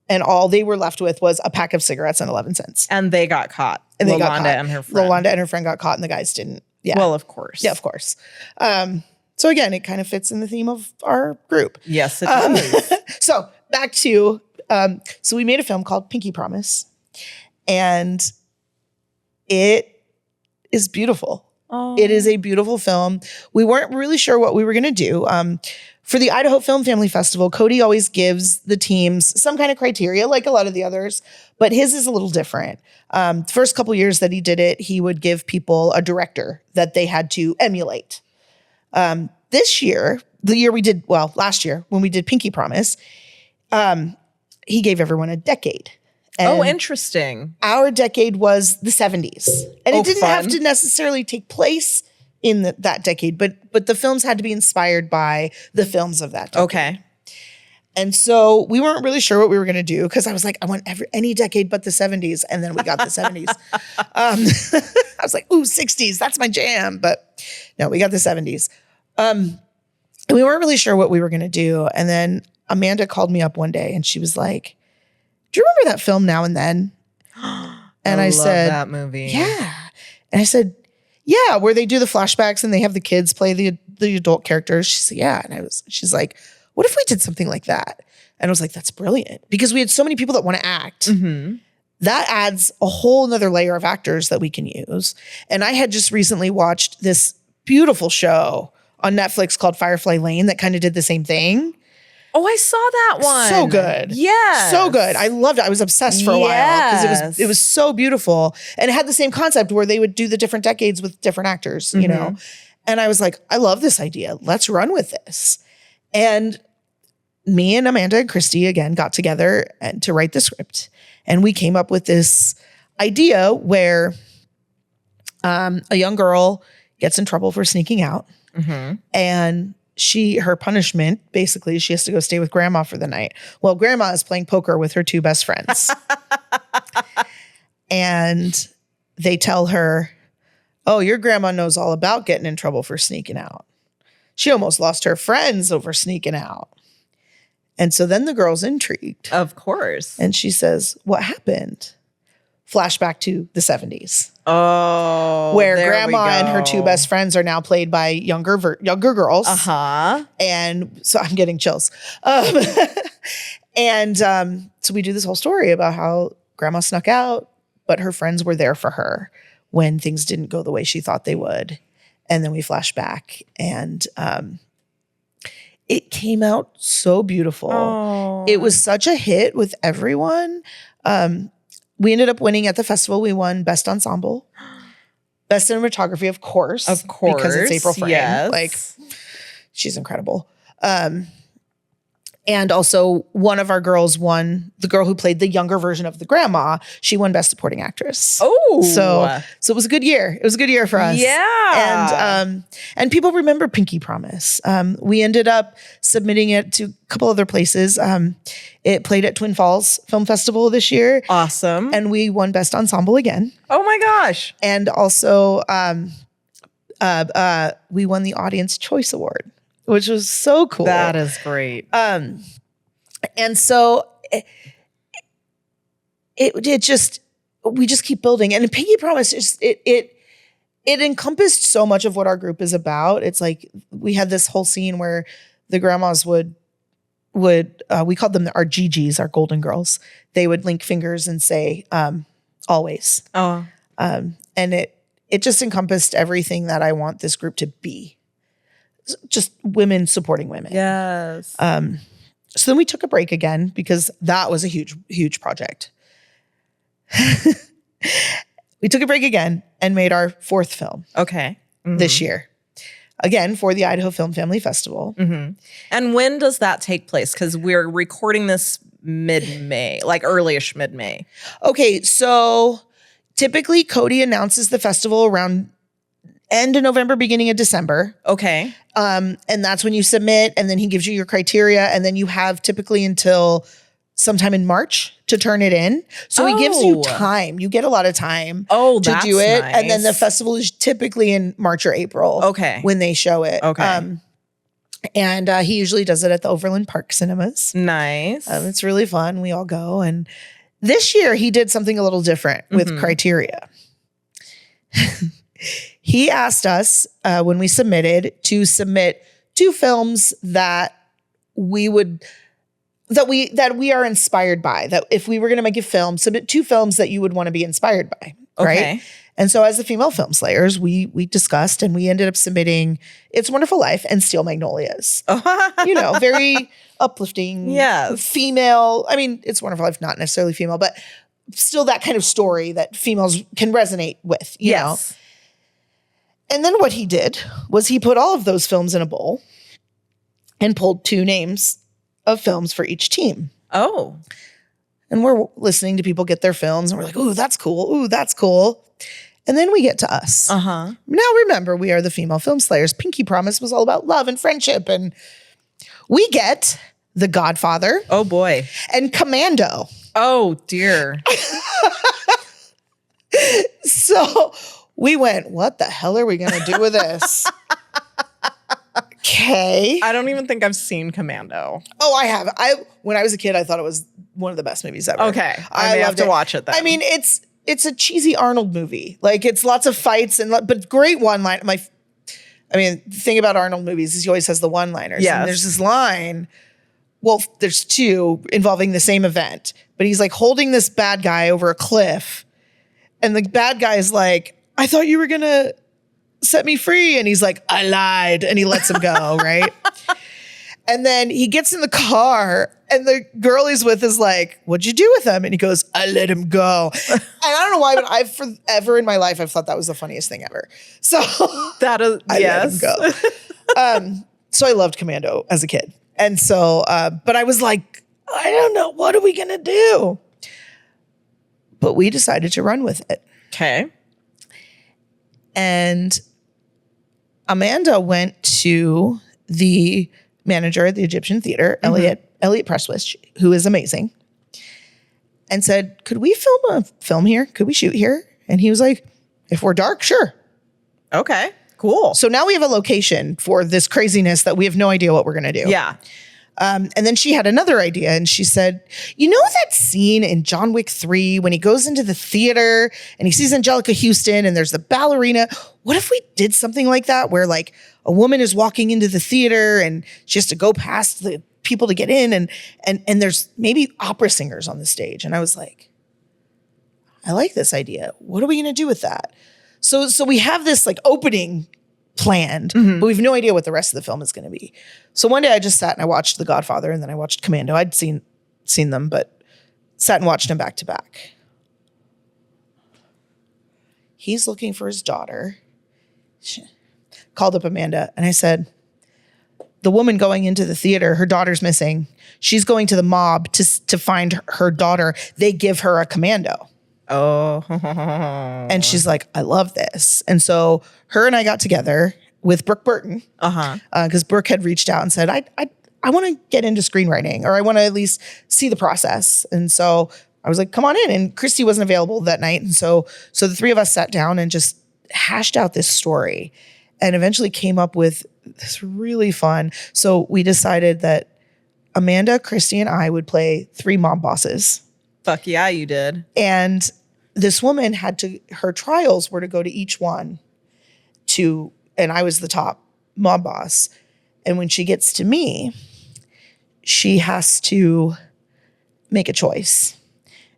and all they were left with was a pack of cigarettes and 11 cents. And they got caught. And and her friend. Lolanda and her friend got caught, and the guys didn't. Yeah. Well, of course. Yeah, of course. So again, it kind of fits in the theme of our group. Yes, it does. So back to, so we made a film called Pinky Promise, and it is beautiful. Oh. It is a beautiful film. We weren't really sure what we were going to do. For the Idaho Film Family Festival, Cody always gives the teams some kind of criteria, like a lot of the others, but his is a little different. The first couple years that he did it, he would give people a director that they had to emulate. This year, last year, when we did Pinky Promise, he gave everyone a decade. And interesting. Our decade was the 70s. And it didn't have to necessarily take place in that decade, but the films had to be inspired by the films of that decade. Okay. And so we weren't really sure what we were going to do, because I was like, I want any decade but the 70s. And then we got the 70s. I was like, ooh, 60s, that's my jam. But no, we got the 70s. And we weren't really sure what we were going to do. And then Amanda called me up one day and she was like, do you remember that film Now and Then? And I said, that movie. Yeah. And I said, yeah, where they do the flashbacks and they have the kids play the adult characters. She said, yeah. And she's like, what if we did something like that? And I was like, that's brilliant. Because we had so many people that want to act. That adds a whole nother layer of actors that we can use. And I had just recently watched this beautiful show on Netflix called Firefly Lane that kind of did the same thing. Oh, I saw that one. So good. Yeah. So good. I loved it. I was obsessed for a while because it was so beautiful. And it had the same concept where they would do the different decades with different actors, you know. And I was like, I love this idea. Let's run with this. And me and Amanda and Christy again got together to write the script. And we came up with this idea where a young girl gets in trouble for sneaking out. And her punishment, basically, she has to go stay with grandma for the night. Well, grandma is playing poker with her two best friends. And they tell her, oh, your grandma knows all about getting in trouble for sneaking out. She almost lost her friends over sneaking out. And so then the girl's intrigued. Of course. And she says, what happened? Flashback to the 70s. Oh, where grandma and her two best friends are now played by younger girls. And so I'm getting chills. And so we do this whole story about how grandma snuck out, but her friends were there for her when things didn't go the way she thought they would. And then we flash back, and it came out so beautiful. Oh. It was such a hit with everyone. We ended up winning at the festival. We won Best Ensemble, Best Cinematography, of course. Because it's April Frame. Yes. Like, she's incredible. And also one of our girls won, the girl who played the younger version of the grandma, she won Best Supporting Actress. Oh. So it was a good year. It was a good year for us. Yeah. And people remember Pinky Promise. We ended up submitting it to a couple other places. It played at Twin Falls Film Festival this year. Awesome. And we won Best Ensemble again. Oh my gosh. And also we won the Audience Choice Award, which was so cool. That is great. And so it just, we just keep building. And Pinky Promise, it encompassed so much of what our group is about. It's like, we had this whole scene where the grandmas would we called them our GGs, our golden girls. They would link fingers and say, always. Oh. And it just encompassed everything that I want this group to be. just women supporting women. Yes. So then we took a break again because that was a huge, huge project. We took a break again and made our 4th film. Okay. This year. Again, for the Idaho Film Family Festival. And when does that take place? Because we're recording this mid-May, like early-ish mid-May. Okay, so typically Cody announces the festival around end of November, beginning of December. Okay. And that's when you submit, and then he gives you your criteria, and then you have typically until sometime in March to turn it in. So he gives you time. You get a lot of time to do it. Nice. And then the festival is typically in March or April. Okay. When they show it. Okay. And he usually does it at the Overland Park Cinemas. Nice. It's really fun. We all go. And this year he did something a little different with criteria. He asked us when we submitted to submit 2 films that we are inspired by. That if we were going to make a film, submit 2 films that you would want to be inspired by. Okay. Right. And so as the female film slayers, we discussed and we ended up submitting It's a Wonderful Life and Steel Magnolias. Very uplifting. Yes. Female. I mean, It's a Wonderful Life, not necessarily female, but still that kind of story that females can resonate with, you know. And then what he did was he put all of those films in a bowl and pulled 2 names of films for each team. Oh. And we're listening to people get their films and we're like, ooh, that's cool. Ooh, that's cool. And then we get to us. Now remember, we are the female film slayers. Pinky Promise was all about love and friendship. And we get The Godfather. Oh, boy. And Commando. Oh, dear. So we went, what the hell are we going to do with this? Okay. I don't even think I've seen Commando. Oh, I have. When I was a kid, I thought it was one of the best movies ever. Okay. I may have to watch it then. I mean, it's a cheesy Arnold movie. Like, it's lots of fights but great one-line. The thing about Arnold movies is he always has the one-liners. Yes. And there's this line, well, there's 2 involving the same event, but he's like holding this bad guy over a cliff. And the bad guy is like, I thought you were going to set me free. And he's like, I lied. And he lets him go, right? And then he gets in the car and the girl he's with is like, what'd you do with him? And he goes, I let him go. And I don't know why, but I've forever in my life, I've thought that was the funniest thing ever. So that is, I let him go. So I loved Commando as a kid. And so, but I was like, I don't know. What are we going to do? But we decided to run with it. Okay. And Amanda went to the manager at the Egyptian Theater, Elliot Presswish, who is amazing, and said, could we film a film here? Could we shoot here? And he was like, if we're dark, sure. Okay, cool. So now we have a location for this craziness that we have no idea what we're going to do. Yeah. And then she had another idea and she said, you know that scene in John Wick 3 when he goes into the theater and he sees Angelica Houston and there's the ballerina? What if we did something like that where like a woman is walking into the theater and she has to go past the people to get in and there's maybe opera singers on the stage. And I was like, I like this idea. What are we going to do with that? So we have this like opening planned, but we have no idea what the rest of the film is going to be. So one day I just sat and I watched The Godfather and then I watched Commando. I'd seen them, but sat and watched them back to back. He's looking for his daughter. Called up Amanda and I said, the woman going into the theater, her daughter's missing. She's going to the mob to find her daughter. They give her a commando. Oh. And she's like, I love this. And so her and I got together with Brooke Burton. Because Brooke had reached out and said, I want to get into screenwriting, or I want to at least see the process. And so I was like, come on in. And Christy wasn't available that night. And so the 3 of us sat down and just hashed out this story and eventually came up with this really fun. So we decided that Amanda, Christy, and I would play 3 mob bosses. Fuck yeah, you did. And this woman her trials were to go to each one and I was the top mob boss. And when she gets to me, she has to make a choice.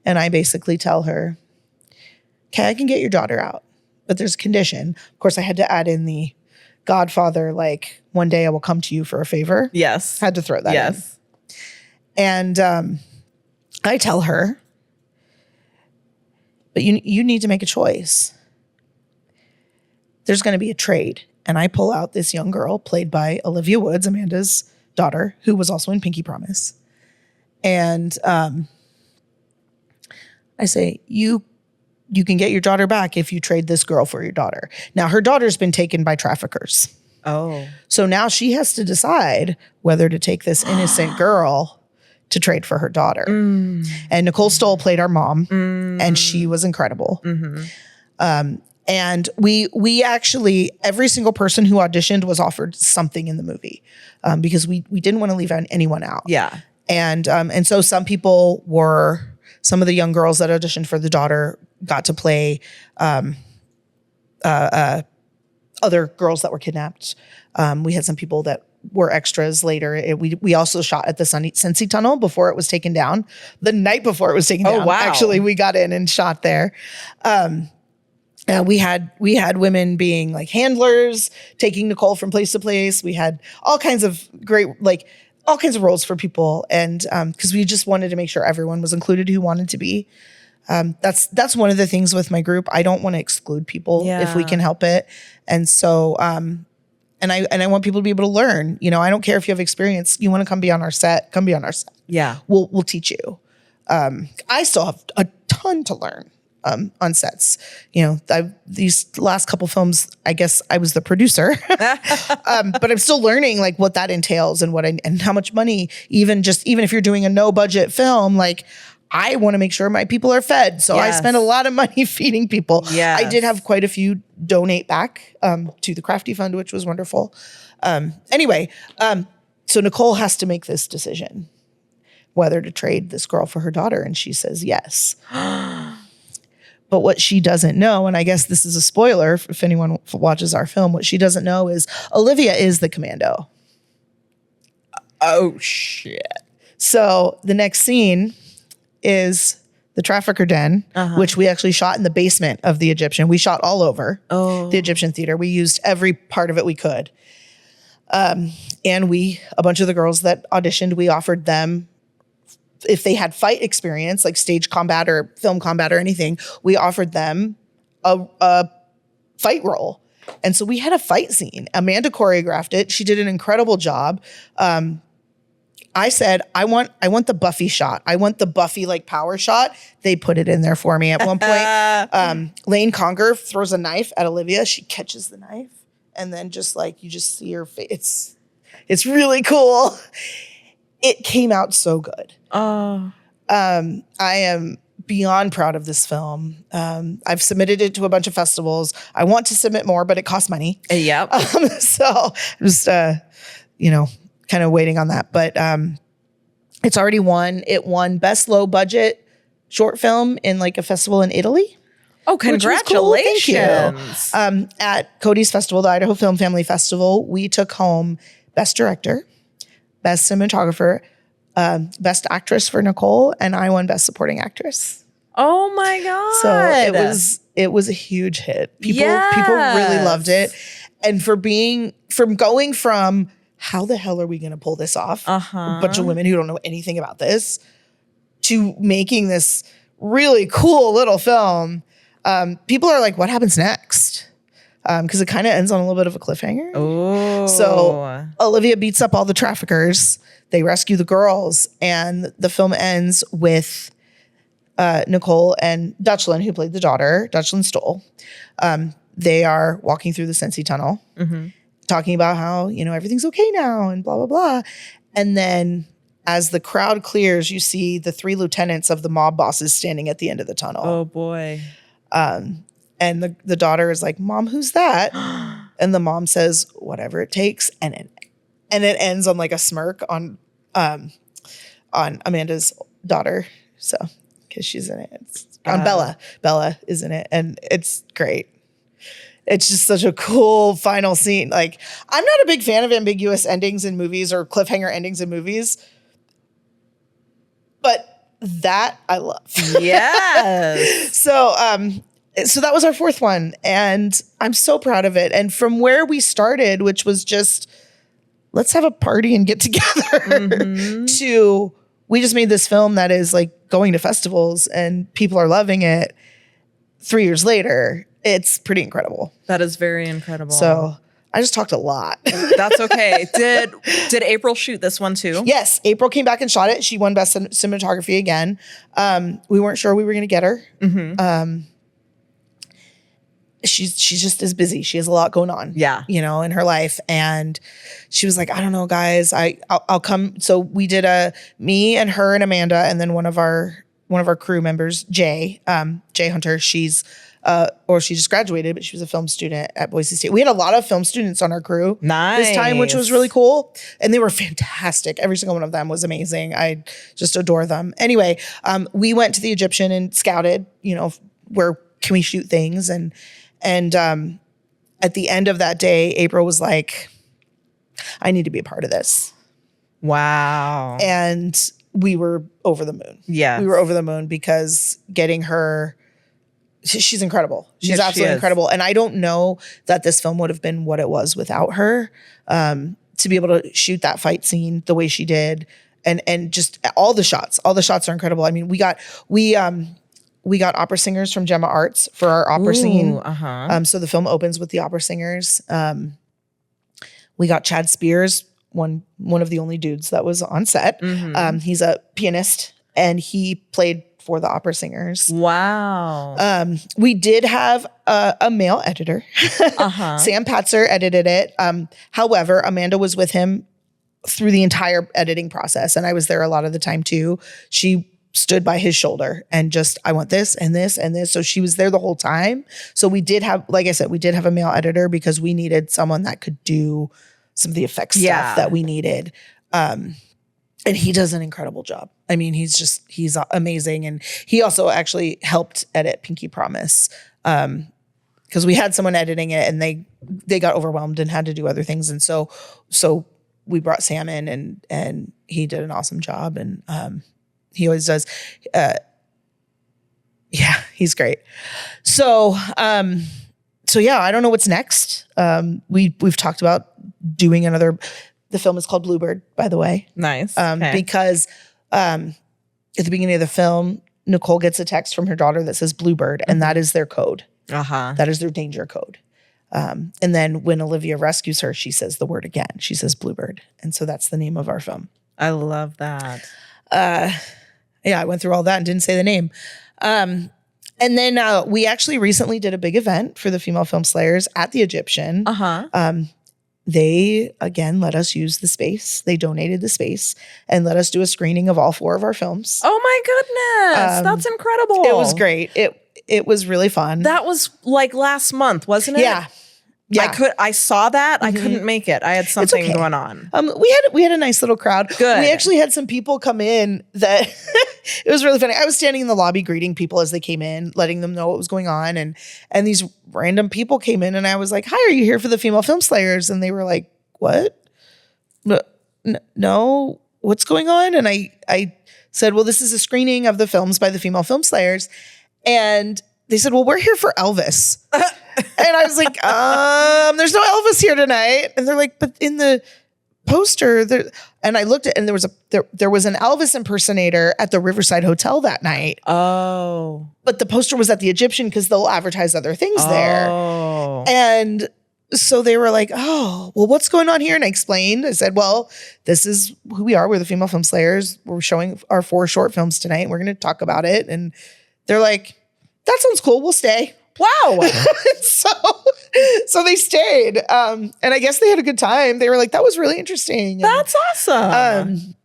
And I basically tell her, okay, I can get your daughter out, but there's a condition. Of course, I had to add in the Godfather, like, one day I will come to you for a favor. Yes. Had to throw that in. And I tell her, but you need to make a choice. There's going to be a trade. And I pull out this young girl played by Olivia Woods, Amanda's daughter, who was also in Pinky Promise. And I say, you can get your daughter back if you trade this girl for your daughter. Now, her daughter's been taken by traffickers. Oh. So now she has to decide whether to take this innocent girl to trade for her daughter. And Nicole Stoll played our mom, and she was incredible. And we actually, every single person who auditioned was offered something in the movie because we didn't want to leave anyone out. Yeah. And so some people were, some of the young girls that auditioned for the daughter got to play other girls that were kidnapped. We had some people that were extras later. We also shot at the Sensi Tunnel before it was taken down. The night before it was taken down. Wow. Actually, we got in and shot there. We had women being like handlers, taking Nicole from place to place. We had all kinds of great, like all kinds of roles for people. And because we just wanted to make sure everyone was included who wanted to be. That's one of the things with my group. I don't want to exclude people if we can help it. And so, and I want people to be able to learn. You know, I don't care if you have experience. You want to come be on our set, come be on our set. Yeah. We'll teach you. I still have a ton to learn on sets. You know, these last couple films, I guess I was the producer, but I'm still learning like what that entails and and how much money, even if you're doing a no budget film, like I want to make sure my people are fed. So I spend a lot of money feeding people. I did have quite a few donate back to the Crafty Fund, which was wonderful. Anyway, so Nicole has to make this decision whether to trade this girl for her daughter. And she says yes. But what she doesn't know, and I guess this is a spoiler if anyone watches our film, what she doesn't know is Olivia is the commando. Oh, shit. So the next scene is the trafficker den, which we actually shot in the basement of the Egyptian. We shot all over the Egyptian theater. We used every part of it we could. And a bunch of the girls that auditioned, we offered them, if they had fight experience, like stage combat or film combat or anything, we offered them a fight role. And so we had a fight scene. Amanda choreographed it. She did an incredible job. I said, I want the Buffy shot. I want the Buffy like power shot. They put it in there for me. At one point, Lane Conger throws a knife at Olivia. She catches the knife. And then just like, you just see her face. It's really cool. It came out so good. I am beyond proud of this film. I've submitted it to a bunch of festivals. I want to submit more, but it costs money. Yep. So just, kind of waiting on that. But it's already won. It won Best Low Budget Short Film in like a festival in Italy. Oh, congratulations. Cool. Thank you. At Cody's Festival, the Idaho Film Family Festival, we took home Best Director, Best Cinematographer, Best Actress for Nicole, and I won Best Supporting Actress. Oh my God. So it was a huge hit. People really loved it. And from going from how the hell are we going to pull this off? A bunch of women who don't know anything about this, to making this really cool little film. People are like, what happens next? Because it kind of ends on a little bit of a cliffhanger. Oh. So Olivia beats up all the traffickers. They rescue the girls. And the film ends with Nicole and Dutchland, who played the daughter, Dutchland Stoll. They are walking through the Sensi Tunnel, talking about how, everything's okay now and blah, blah, blah. And then as the crowd clears, you see the 3 lieutenants of the mob bosses standing at the end of the tunnel. Oh, boy. And the daughter is like, Mom, who's that? And the mom says, whatever it takes. And it ends on like a smirk on Amanda's daughter. So, because she's in it. It's on Bella. Bella is in it. And it's great. It's just such a cool final scene. Like, I'm not a big fan of ambiguous endings in movies or cliffhanger endings in movies, but that I love. Yes. So So that was our fourth one. And I'm so proud of it. And from where we started, which was just, let's have a party and get together, to we just made this film that is like going to festivals and people are loving it 3 years later. It's pretty incredible. That is very incredible. So I just talked a lot. That's okay. Did April shoot this one too? Yes. April came back and shot it. She won Best Cinematography again. We weren't sure we were going to get her. She's just as busy. She has a lot going on. Yeah. In her life. And she was like, I don't know, guys, I'll come. So we did me and her and Amanda, and then one of our crew members, Jay Hunter. She just graduated, but she was a film student at Boise State. We had a lot of film students on our crew this time, which was really cool. And they were fantastic. Every single one of them was amazing. I just adore them. Anyway, we went to the Egyptian and scouted, where can we shoot things? And at the end of that day, April was like, I need to be a part of this. Wow. And we were over the moon. Yeah. We were over the moon because getting her, she's incredible. She's absolutely incredible. And I don't know that this film would have been what it was without her. To be able to shoot that fight scene the way she did, and just all the shots are incredible. I mean, we got opera singers from Gemma Arts for our opera scene. So the film opens with the opera singers. We got Chad Spears, one of the only dudes that was on set. He's a pianist and he played for the opera singers. Wow. We did have a male editor. Sam Patzer edited it. However, Amanda was with him through the entire editing process. And I was there a lot of the time too. She stood by his shoulder and just, I want this and this and this. So she was there the whole time. So we did have, like I said, we did have a male editor because we needed someone that could do some of the effects stuff that we needed. And he does an incredible job. I mean, he's amazing. And he also actually helped edit Pinky Promise. Because we had someone editing it and they got overwhelmed and had to do other things. And so we brought Sam in and he did an awesome job. And he always does. He's great. So yeah, I don't know what's next. We've talked about doing the film is called Bluebird, by the way. Nice. Because at the beginning of the film, Nicole gets a text from her daughter that says Bluebird, and that is their code. That is their danger code. And then when Olivia rescues her, she says the word again. She says Bluebird. And so that's the name of our film. I love that. I went through all that and didn't say the name. And then we actually recently did a big event for the Female Film Slayers at the Egyptian. They, again, let us use the space. They donated the space and let us do a screening of all 4 of our films. Oh my goodness. That's incredible. It was great. It was really fun. That was like last month, wasn't it? Yeah. I saw that. I couldn't make it. I had something going on. We had a nice little crowd. Good. We actually had some people come in that it was really funny. I was standing in the lobby greeting people as they came in, letting them know what was going on. And these random people came in and I was like, hi, are you here for the Female Film Slayers? And they were like, what? No, what's going on? And I said, well, this is a screening of the films by the Female Film Slayers. And they said, well, we're here for Elvis. And I was like, there's no Elvis here tonight. And they're like, but in the poster there, and I looked at, and there was an Elvis impersonator at the Riverside Hotel that night. Oh. But the poster was at the Egyptian because they'll advertise other things there. And so they were like, oh, well, what's going on here? And I explained. I said, well, this is who we are. We're the Female Film Slayers. We're showing our 4 short films tonight. We're going to talk about it. And they're like, that sounds cool. We'll stay. Wow. So they stayed. And I guess they had a good time. They were like, that was really interesting. That's awesome.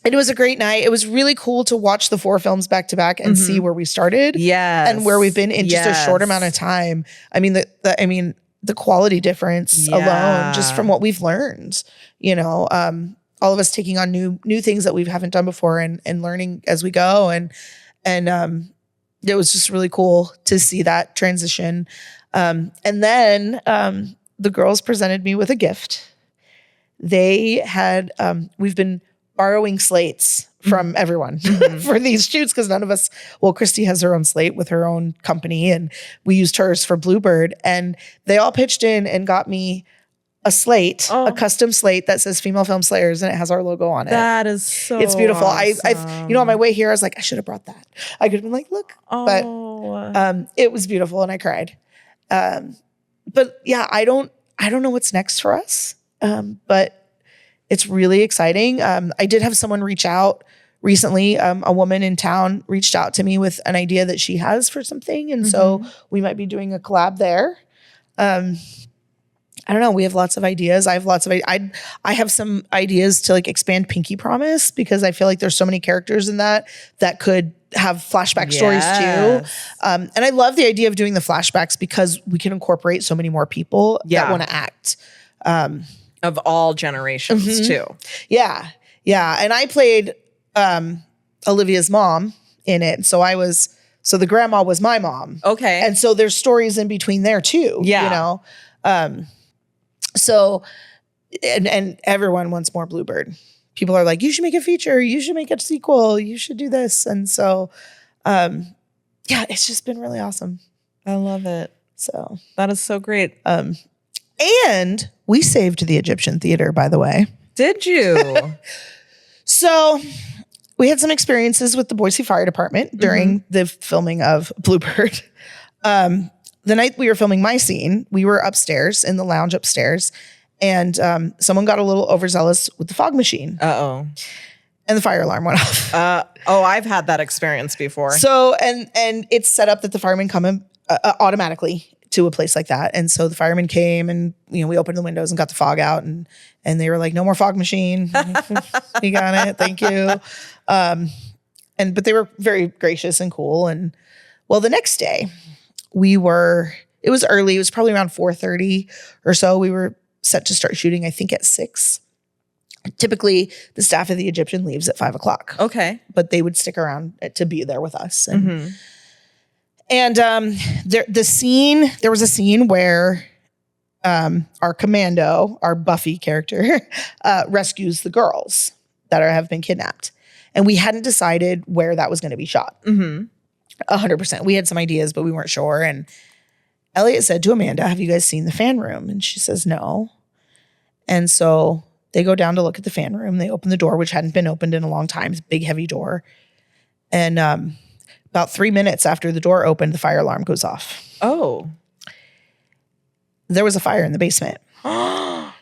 And it was a great night. It was really cool to watch the 4 films back to back and see where we started. Yes. And where we've been in just a short amount of time. I mean, the quality difference alone, just from what we've learned, all of us taking on new things that we haven't done before and learning as we go. And it was just really cool to see that transition. And then the girls presented me with a gift. They had, we've been borrowing slates from everyone for these shoots because none of us, well, Christy has her own slate with her own company and we used hers for Bluebird, and they all pitched in and got me a slate, a custom slate that says Female Film Slayers, and it has our logo on it. That is so It's beautiful. awesome. On my way here, I was like, I should have brought that. I could have been like, look, but it was beautiful and I cried. But yeah, I don't know what's next for us. But it's really exciting. I did have someone reach out recently. A woman in town reached out to me with an idea that she has for something. And so we might be doing a collab there. I don't know. We have lots of ideas. I have lots of, I have some ideas to like expand Pinky Promise because I feel like there's so many characters in that could have flashback stories too. And I love the idea of doing the flashbacks because we can incorporate so many more people that want to act. Of all generations too. Yeah. Yeah. And I played Olivia's mom in it. So the grandma was my mom. Okay. And so there's stories in between there too. Yeah. You know? So and everyone wants more Bluebird. People are like, you should make a feature, you should make a sequel, you should do this. And so yeah, it's just been really awesome. I love it. So that is so great. And we saved the Egyptian theater, by the way. Did you? So we had some experiences with the Boise Fire Department during the filming of Bluebird. The night we were filming my scene, we were upstairs in the lounge upstairs, and someone got a little overzealous with the fog machine. Uh-oh. And the fire alarm went off. I've had that experience before. So, and it's set up that the firemen come in automatically to a place like that. And so the firemen came and, you know, we opened the windows and got the fog out and they were like, no more fog machine. You got it. Thank you. But they were very gracious and cool. And well, the next day it was early. It was probably around 4:30 or so. We were set to start shooting, I think at 6. Typically the staff of the Egyptian leaves at 5:00. Okay. But they would stick around to be there with us. And there was a scene where our commando, our Buffy character, rescues the girls that have been kidnapped. And we hadn't decided where that was going to be shot. 100%. We had some ideas, but we weren't sure. And Elliot said to Amanda, have you guys seen the fan room? And she says, no. And so they go down to look at the fan room. They open the door, which hadn't been opened in a long time. It's a big, heavy door. And about 3 minutes after the door opened, the fire alarm goes off. Oh. There was a fire in the basement. It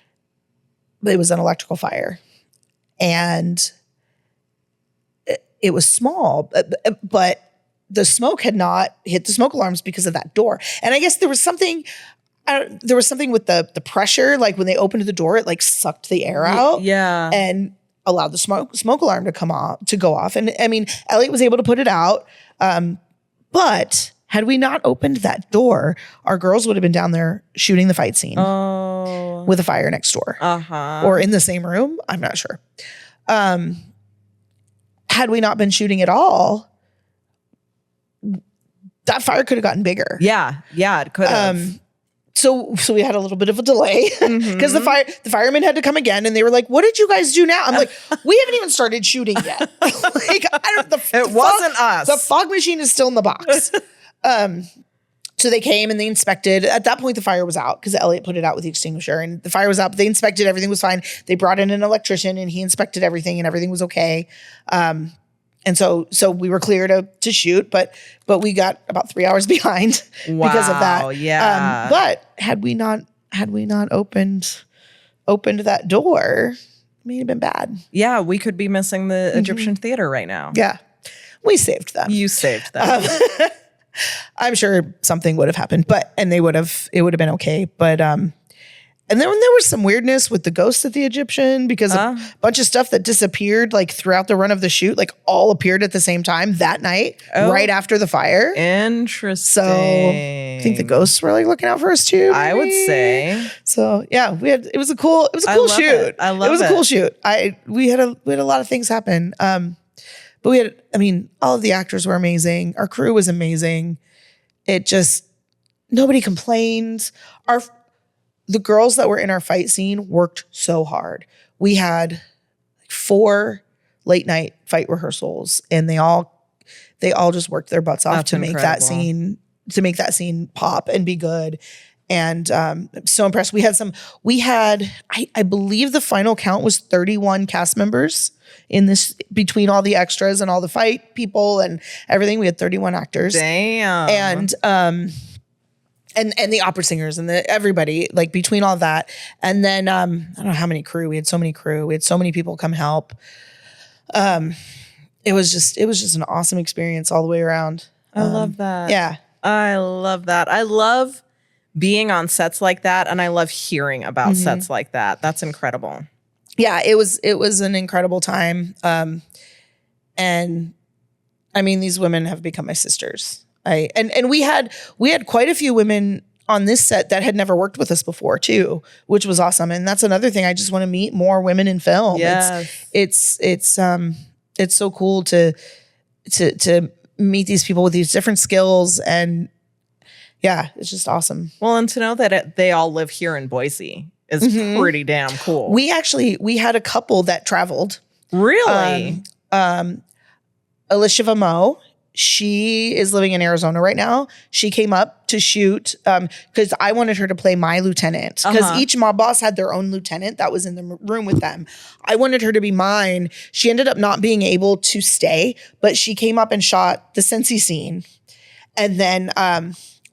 was an electrical fire. And it was small, but the smoke had not hit the smoke alarms because of that door. And I guess there was something with the pressure, like when they opened the door, it like sucked the air out. Yeah. And allowed the smoke alarm to go off. And I mean, Elliot was able to put it out. But had we not opened that door, our girls would have been down there shooting the fight scene with a fire next door or in the same room. I'm not sure. Had we not been shooting at all, that fire could have gotten bigger. Yeah, it could have. So we had a little bit of a delay because the firemen had to come again, and they were like, "What did you guys do now?" I'm like, "We haven't even started shooting yet." It wasn't us. The fog machine is still in the box. So they came and they inspected. At that point, the fire was out because Elliot put it out with the extinguisher, and the fire was out. But they inspected, everything was fine. They brought in an electrician, and he inspected everything, and everything was okay. And so we were clear to shoot, but we got about 3 hours behind because of that. Yeah. But had we not opened that door, it may have been bad. Yeah, we could be missing the Egyptian theater right now. Yeah. We saved them. You saved them. I'm sure something would have happened, it would have been okay. But and then there was some weirdness with the ghosts at the Egyptian because a bunch of stuff that disappeared like throughout the run of the shoot, like all appeared at the same time that night, right after the fire. Interesting. So I think the ghosts were like looking out for us too. Maybe. I would say. So yeah, it was a cool shoot. I love it. It was a cool shoot. We had a lot of things happen. But all of the actors were amazing. Our crew was amazing. Nobody complained. The girls that were in our fight scene worked so hard. We had like 4 late night fight rehearsals, and they all just worked their butts off That's to make that scene pop and be good. And I'm so impressed. We had I believe the final count was 31 cast members in this, between all the extras and all the fight people and everything. We had 31 actors. Damn. And the opera singers and everybody, like, between all that. And then I don't know how many crew. We had so many crew. We had so many people come help. It was just an awesome experience all the way around. I love that. Yeah. I love that. I love being on sets like that, and I love hearing about sets like that. That's incredible. Yeah, it was an incredible time. And I mean, these women have become my sisters. And we had quite a few women on this set that had never worked with us before too, which was awesome. And that's another thing. I just want to meet more women in film. Yes. It's so cool to meet these people with these different skills, and yeah, it's just awesome. Well, and to know that they all live here in Boise is pretty damn cool. We had a couple that traveled. Really? Alicia Vamo, she is living in Arizona right now. She came up to shoot because I wanted her to play my lieutenant, because each mob boss had their own lieutenant that was in the room with them. I wanted her to be mine. She ended up not being able to stay, but she came up and shot the Sensi scene. And then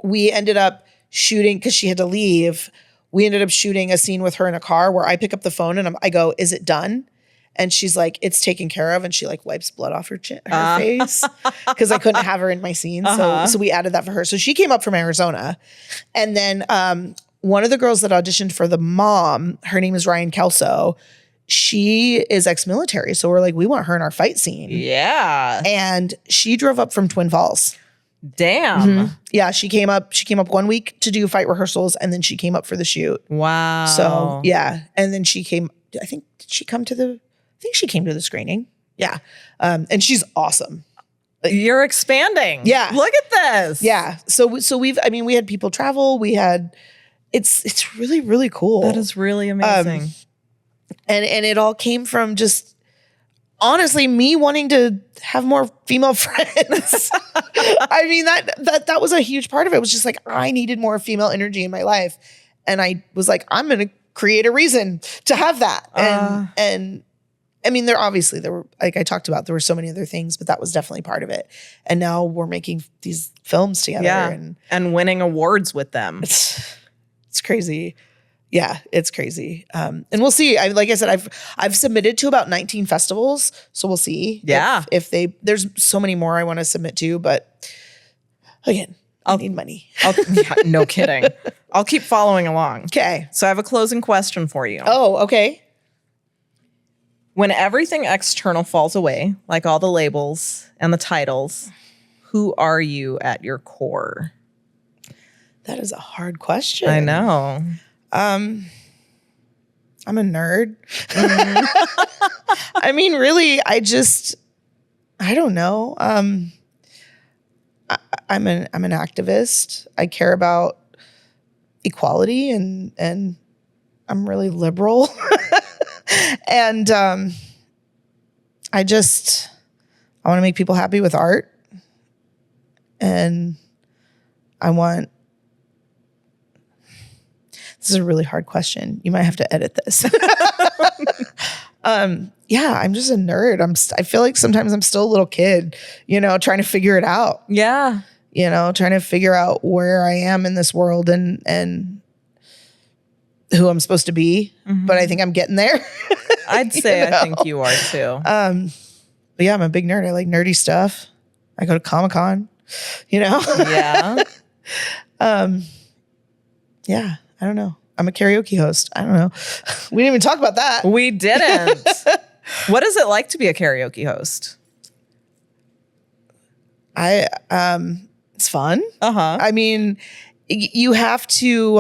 we ended up shooting, because she had to leave, we ended up shooting a scene with her in a car where I pick up the phone and I go, "Is it done?" And she's like, "It's taken care of." And she like wipes blood off her face, because I couldn't have her in my scene. So we added that for her. So she came up from Arizona. And then one of the girls that auditioned for the mom, her name is Ryan Kelso. She is ex-military. So we're like, we want her in our fight scene. Yeah. And she drove up from Twin Falls. Damn. Yeah, she came up 1 week to do fight rehearsals, and then she came up for the shoot. Wow. So yeah. And then she came, I think she came to the screening. Yeah. And she's awesome. You're expanding. Yeah. Look at this. Yeah. So we had people travel. It's really, really cool. That is really amazing. And it all came from just, honestly, me wanting to have more female friends. I mean, that was a huge part of it. It was just like, I needed more female energy in my life. And I was like, I'm going to create a reason to have that. And I mean, there were, like I talked about, there were so many other things, but that was definitely part of it. And now we're making these films together and winning awards with them. It's crazy. Yeah, it's crazy. And we'll see. Like I said, I've submitted to about 19 festivals, so we'll see. Yeah. If there's so many more I want to submit to, but again, I need money. No kidding. I'll keep following along. Okay. So I have a closing question for you. Oh, okay. When everything external falls away, like all the labels and the titles, who are you at your core? That is a hard question. I know. I'm a nerd. I mean, really, I don't know. I'm an activist. I care about equality, and I'm really liberal. And I want to make people happy with art, and this is a really hard question. You might have to edit this. Yeah, I'm just a nerd. I feel like sometimes I'm still a little kid, trying to figure it out. Yeah. Trying to figure out where I am in this world and who I'm supposed to be. But I think I'm getting there. I'd say I think you are too. But yeah, I'm a big nerd. I like nerdy stuff. I go to Comic-Con, Yeah. Yeah, I don't know. I'm a karaoke host. I don't know. We didn't even talk about that. We didn't. What is it like to be a karaoke host? It's fun. I mean, you have to,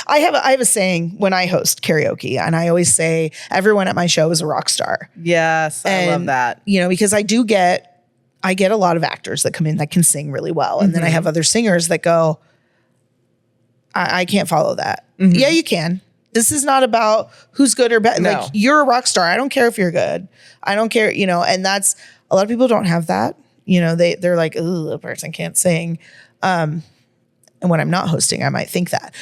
I have a saying when I host karaoke, and I always say everyone at my show is a rock star. Yes, I love that. Because I get a lot of actors that come in that can sing really well. And then I have other singers that go, I can't follow that. Yeah, you can. This is not about who's good or bad. No. Like, you're a rock star. I don't care if you're good. I don't care, and that's, a lot of people don't have that. They're like, ooh, a person can't sing. And when I'm not hosting, I might think that.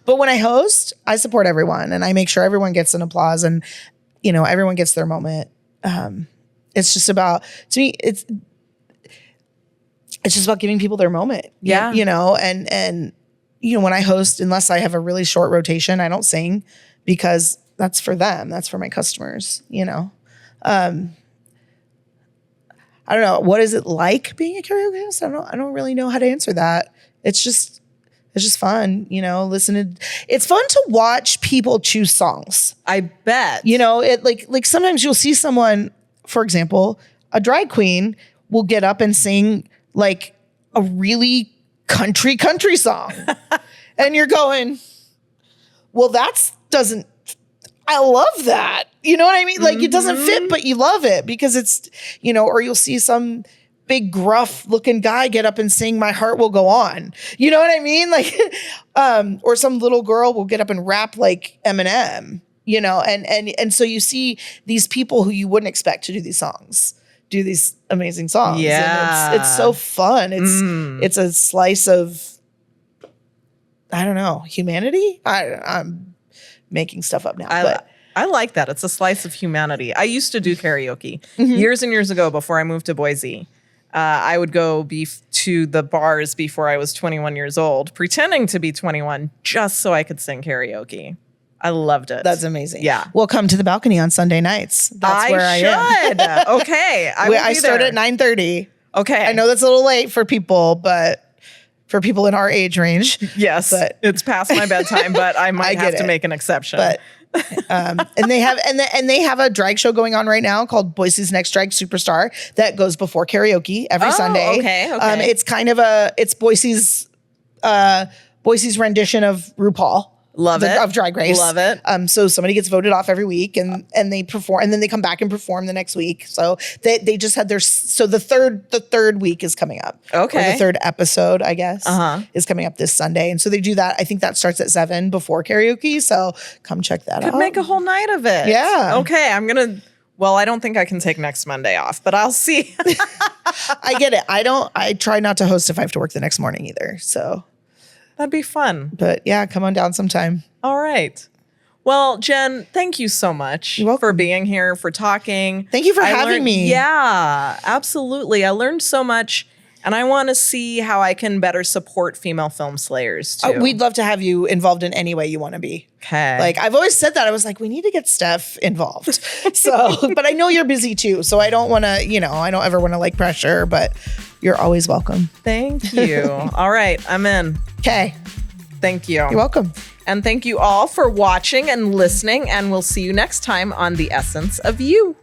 But when I host, I support everyone and I make sure everyone gets an applause and, everyone gets their moment. It's just about, to me, it's just about giving people their moment. Yeah. And when I host, unless I have a really short rotation, I don't sing because that's for them. That's for my customers, I don't know. What is it like being a karaoke host? I don't really know how to answer that. It's just fun, it's fun to watch people choose songs. I bet. It like sometimes you'll see someone, for example, a drag queen will get up and sing like a really country song. And you're going, well, I love that. You know what I mean? Like, it doesn't fit, but you love it because it's, or you'll see some big gruff looking guy get up and sing My Heart Will Go On. You know what I mean? Like, or some little girl will get up and rap like Eminem, and so you see these people who you wouldn't expect to do these songs, do these amazing songs. Yeah. And it's so fun. It's a slice of, I don't know, humanity. I'm making stuff up now, but I like that. It's a slice of humanity. I used to do karaoke years and years ago before I moved to Boise. I would go to the bars before I was 21 years old, pretending to be 21 just so I could sing karaoke. I loved it. That's amazing. Yeah. Well, come to the balcony on Sunday nights. That's where I am. Okay. I start at 9:30. Okay. I know that's a little late for people, but for people in our age range. Yes. But it's past my bedtime, but I might have to make an exception. But and they have a drag show going on right now called Boise's Next Drag Superstar that goes before karaoke every Sunday. Okay. It's kind of it's Boise's rendition of RuPaul. Love it. Of Drag Race. Love it. So somebody gets voted off every week and they perform, and then they come back and perform the next week. So they just had the third week is coming up. Okay. Or the third episode, I guess, is coming up this Sunday. And so they do that. I think that starts at 7 before karaoke. So come check that out. Could make a whole night of it. Yeah. Okay. I don't think I can take next Monday off, but I'll see. I get it. I try not to host if I have to work the next morning either. So that'd be fun. But yeah, come on down sometime. All right. Well, Jen, thank you so much for being here, for talking. Thank you for having me. Yeah, absolutely. I learned so much, and I want to see how I can better support female film slayers too. We'd love to have you involved in any way you want to be. Okay. Like, I've always said that. I was like, we need to get Steph involved. So, but I know you're busy too. So I don't want to, I don't ever want to like pressure, but you're always welcome. Thank you. All right. I'm in. Okay. Thank you. You're welcome. And thank you all for watching and listening. And we'll see you next time on The Essence of You.